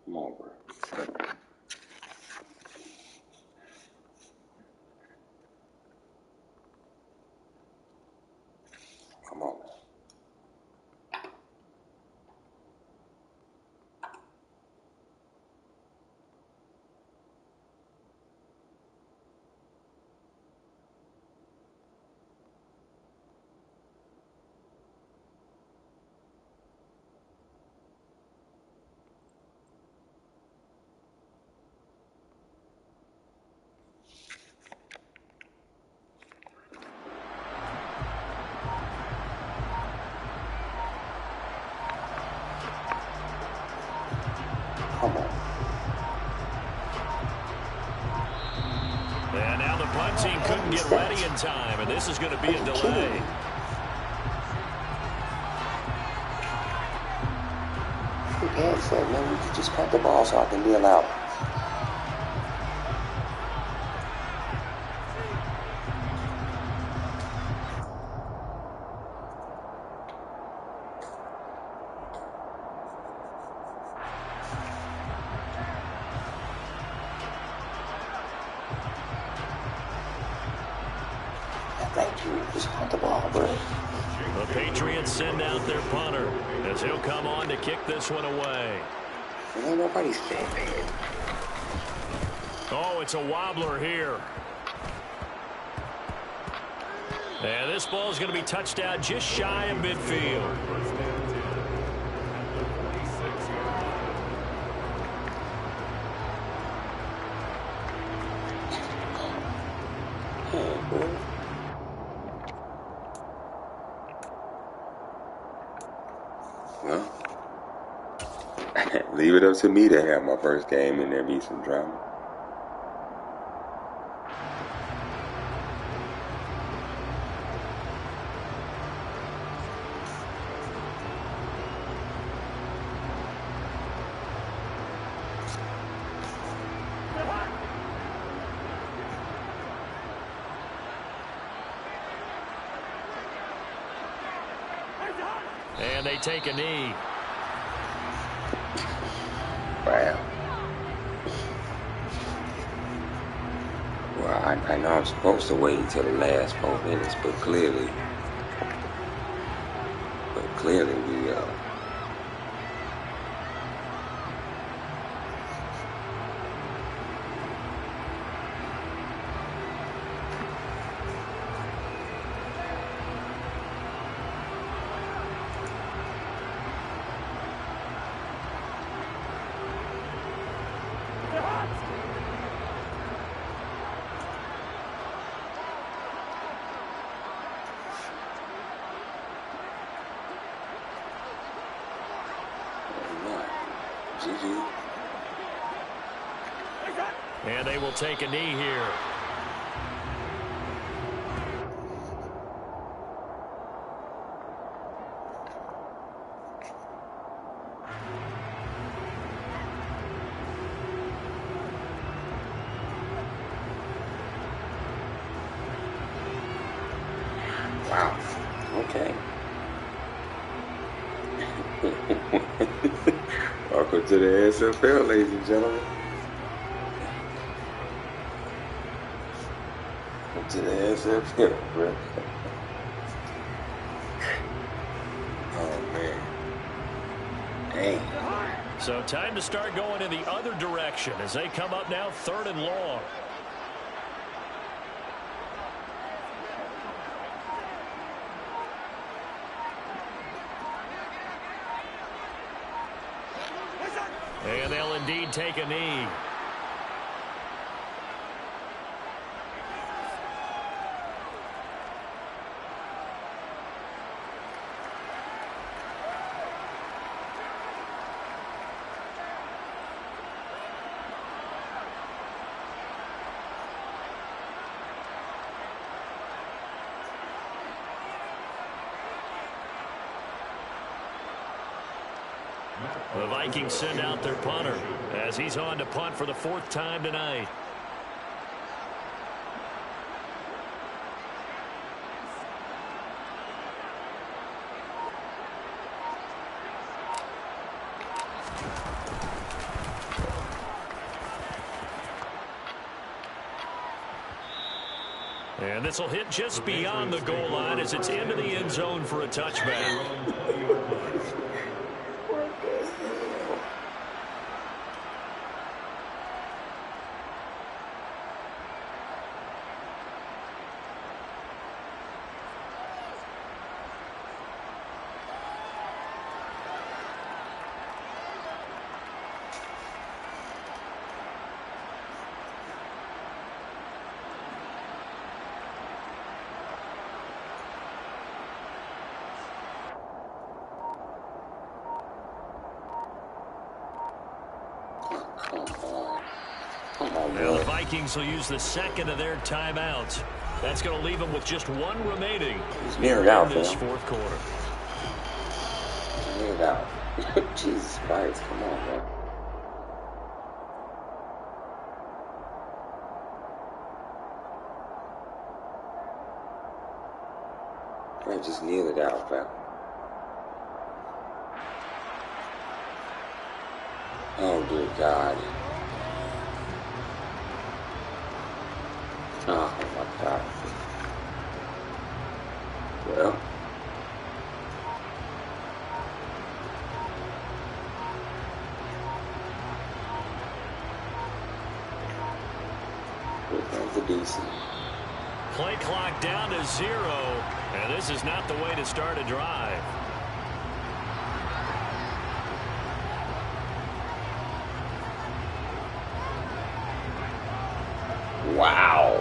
Come on, bro. Come on, man. Come on. And now the punt team couldn't get ready in time, and this is going to be a delay. headset, man. You can just punt the ball so I can kneel out. Thank you. Just punt the ball, bro. The Patriots send out their punter as he'll come on to kick this one away. Ain't nobody standing. Oh, it's a wobbler here. And this ball is going to be touched out just shy of midfield. Well, leave it up to me to have my first game and there be some drama. And they take a knee. Wow. Well, I know I'm supposed to wait until the last 4 minutes, but clearly we GG. And they will take a knee here. Wow. Okay. Welcome to the SFL, ladies and gentlemen. Welcome to the SFL, bro. Oh, man. Dang. So time to start going in the other direction as they come up now 3rd and long. And they'll indeed take a knee. The Vikings send out their punter as he's on to punt for the 4th time tonight. And this will hit just beyond the goal line as it's into the end zone for a touchback. Well, the Vikings will use the 2nd of their timeouts. That's going to leave them with just 1 remaining He's near it out, in this 4th quarter. Near it out. Jesus Christ, come on, man. I just kneel it out, fam. Oh, dear God. Oh, my God. Well. Here comes the DC. Play clock down to 0, and this is not the way to start a drive. Wow.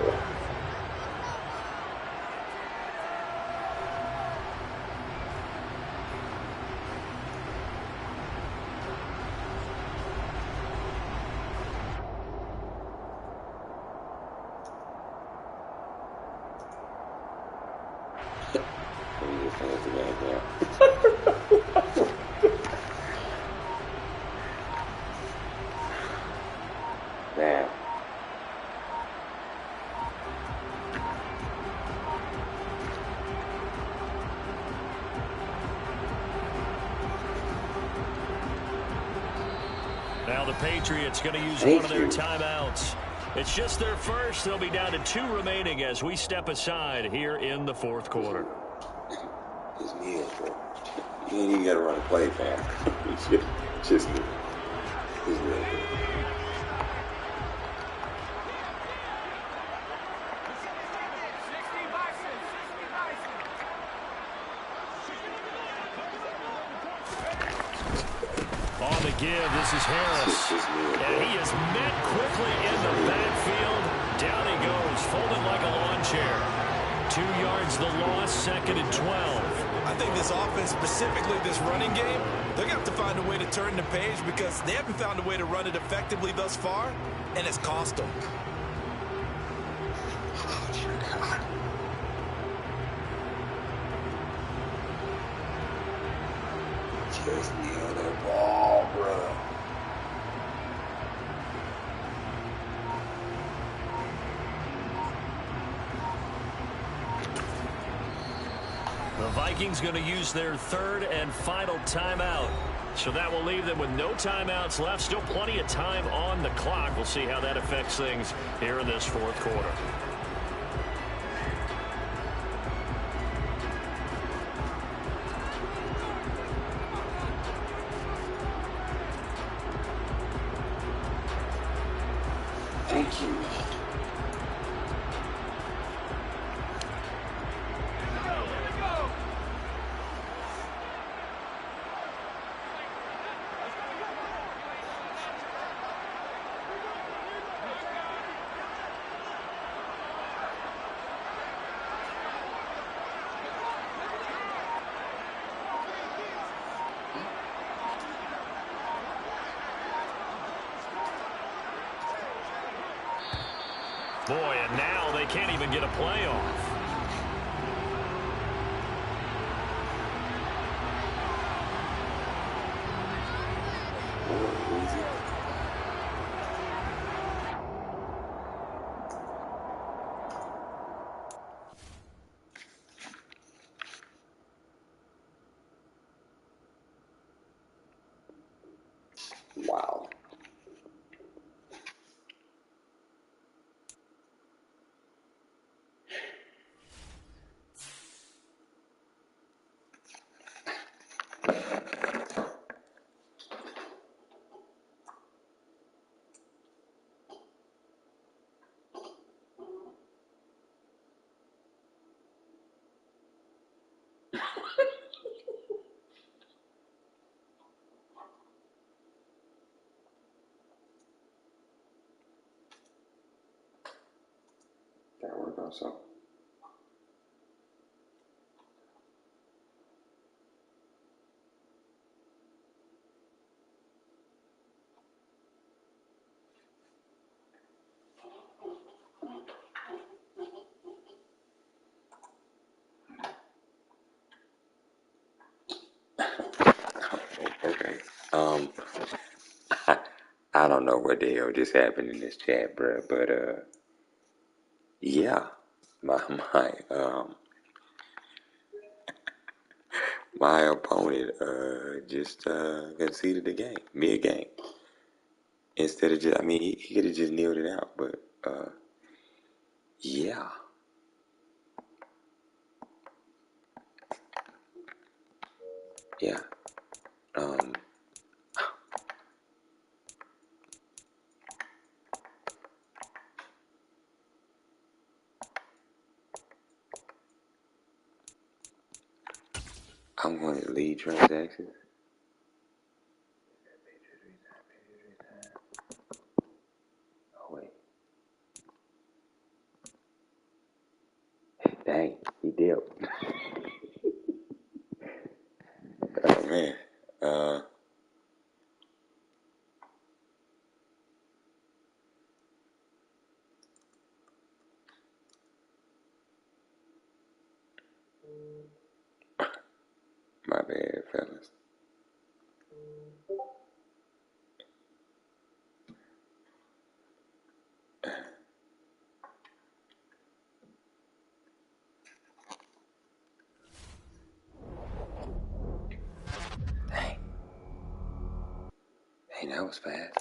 Man. Now the Patriots going to use one of their timeouts. It's just their first. They'll be down to 2 remaining as we step aside here in the fourth quarter. Just kneel, bro. You ain't even got to run a play, fam. Just kneel. Just kneel, bro. On the give, this is Harris. And he is met quickly in the backfield. Down he goes, folded like a lawn chair. 2 yards the loss, 2nd and 12. I think this offense, specifically this running game, they're going to have to find a way to turn the page because they haven't found a way to run it effectively thus far, and it's cost them. Oh, dear God. Just kneel the ball, bro. The Vikings going to use their 3rd and final timeout. So that will leave them with no timeouts left. Still plenty of time on the clock. We'll see how that affects things here in this fourth quarter. Thank you. Boy, and now they can't even get a play off. Wow. That worked out so. Okay. I don't know what the hell just happened in this chat, bro. But yeah, my my um my opponent just conceded the game mid game instead of just. I mean, he could have just kneeled it out, but yeah, yeah. Um, I'm going to lead transactions. Oh wait, dang, he dipped. Oh man, uh, my bad, fellas. Dang, dang, that was fast.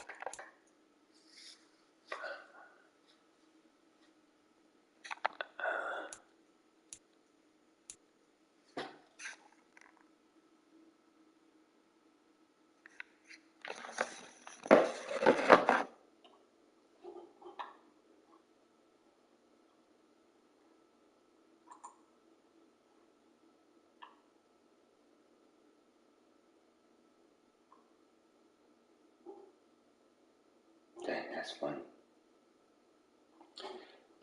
Dang, that's funny.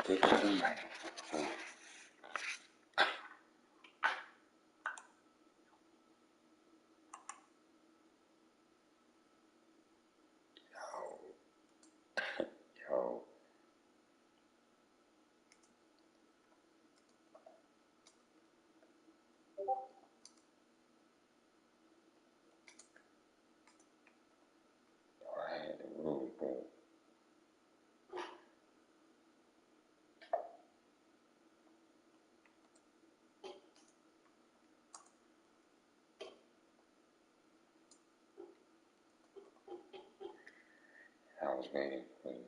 Picture them right. Yo, I had the rule, bro. I was waiting for you.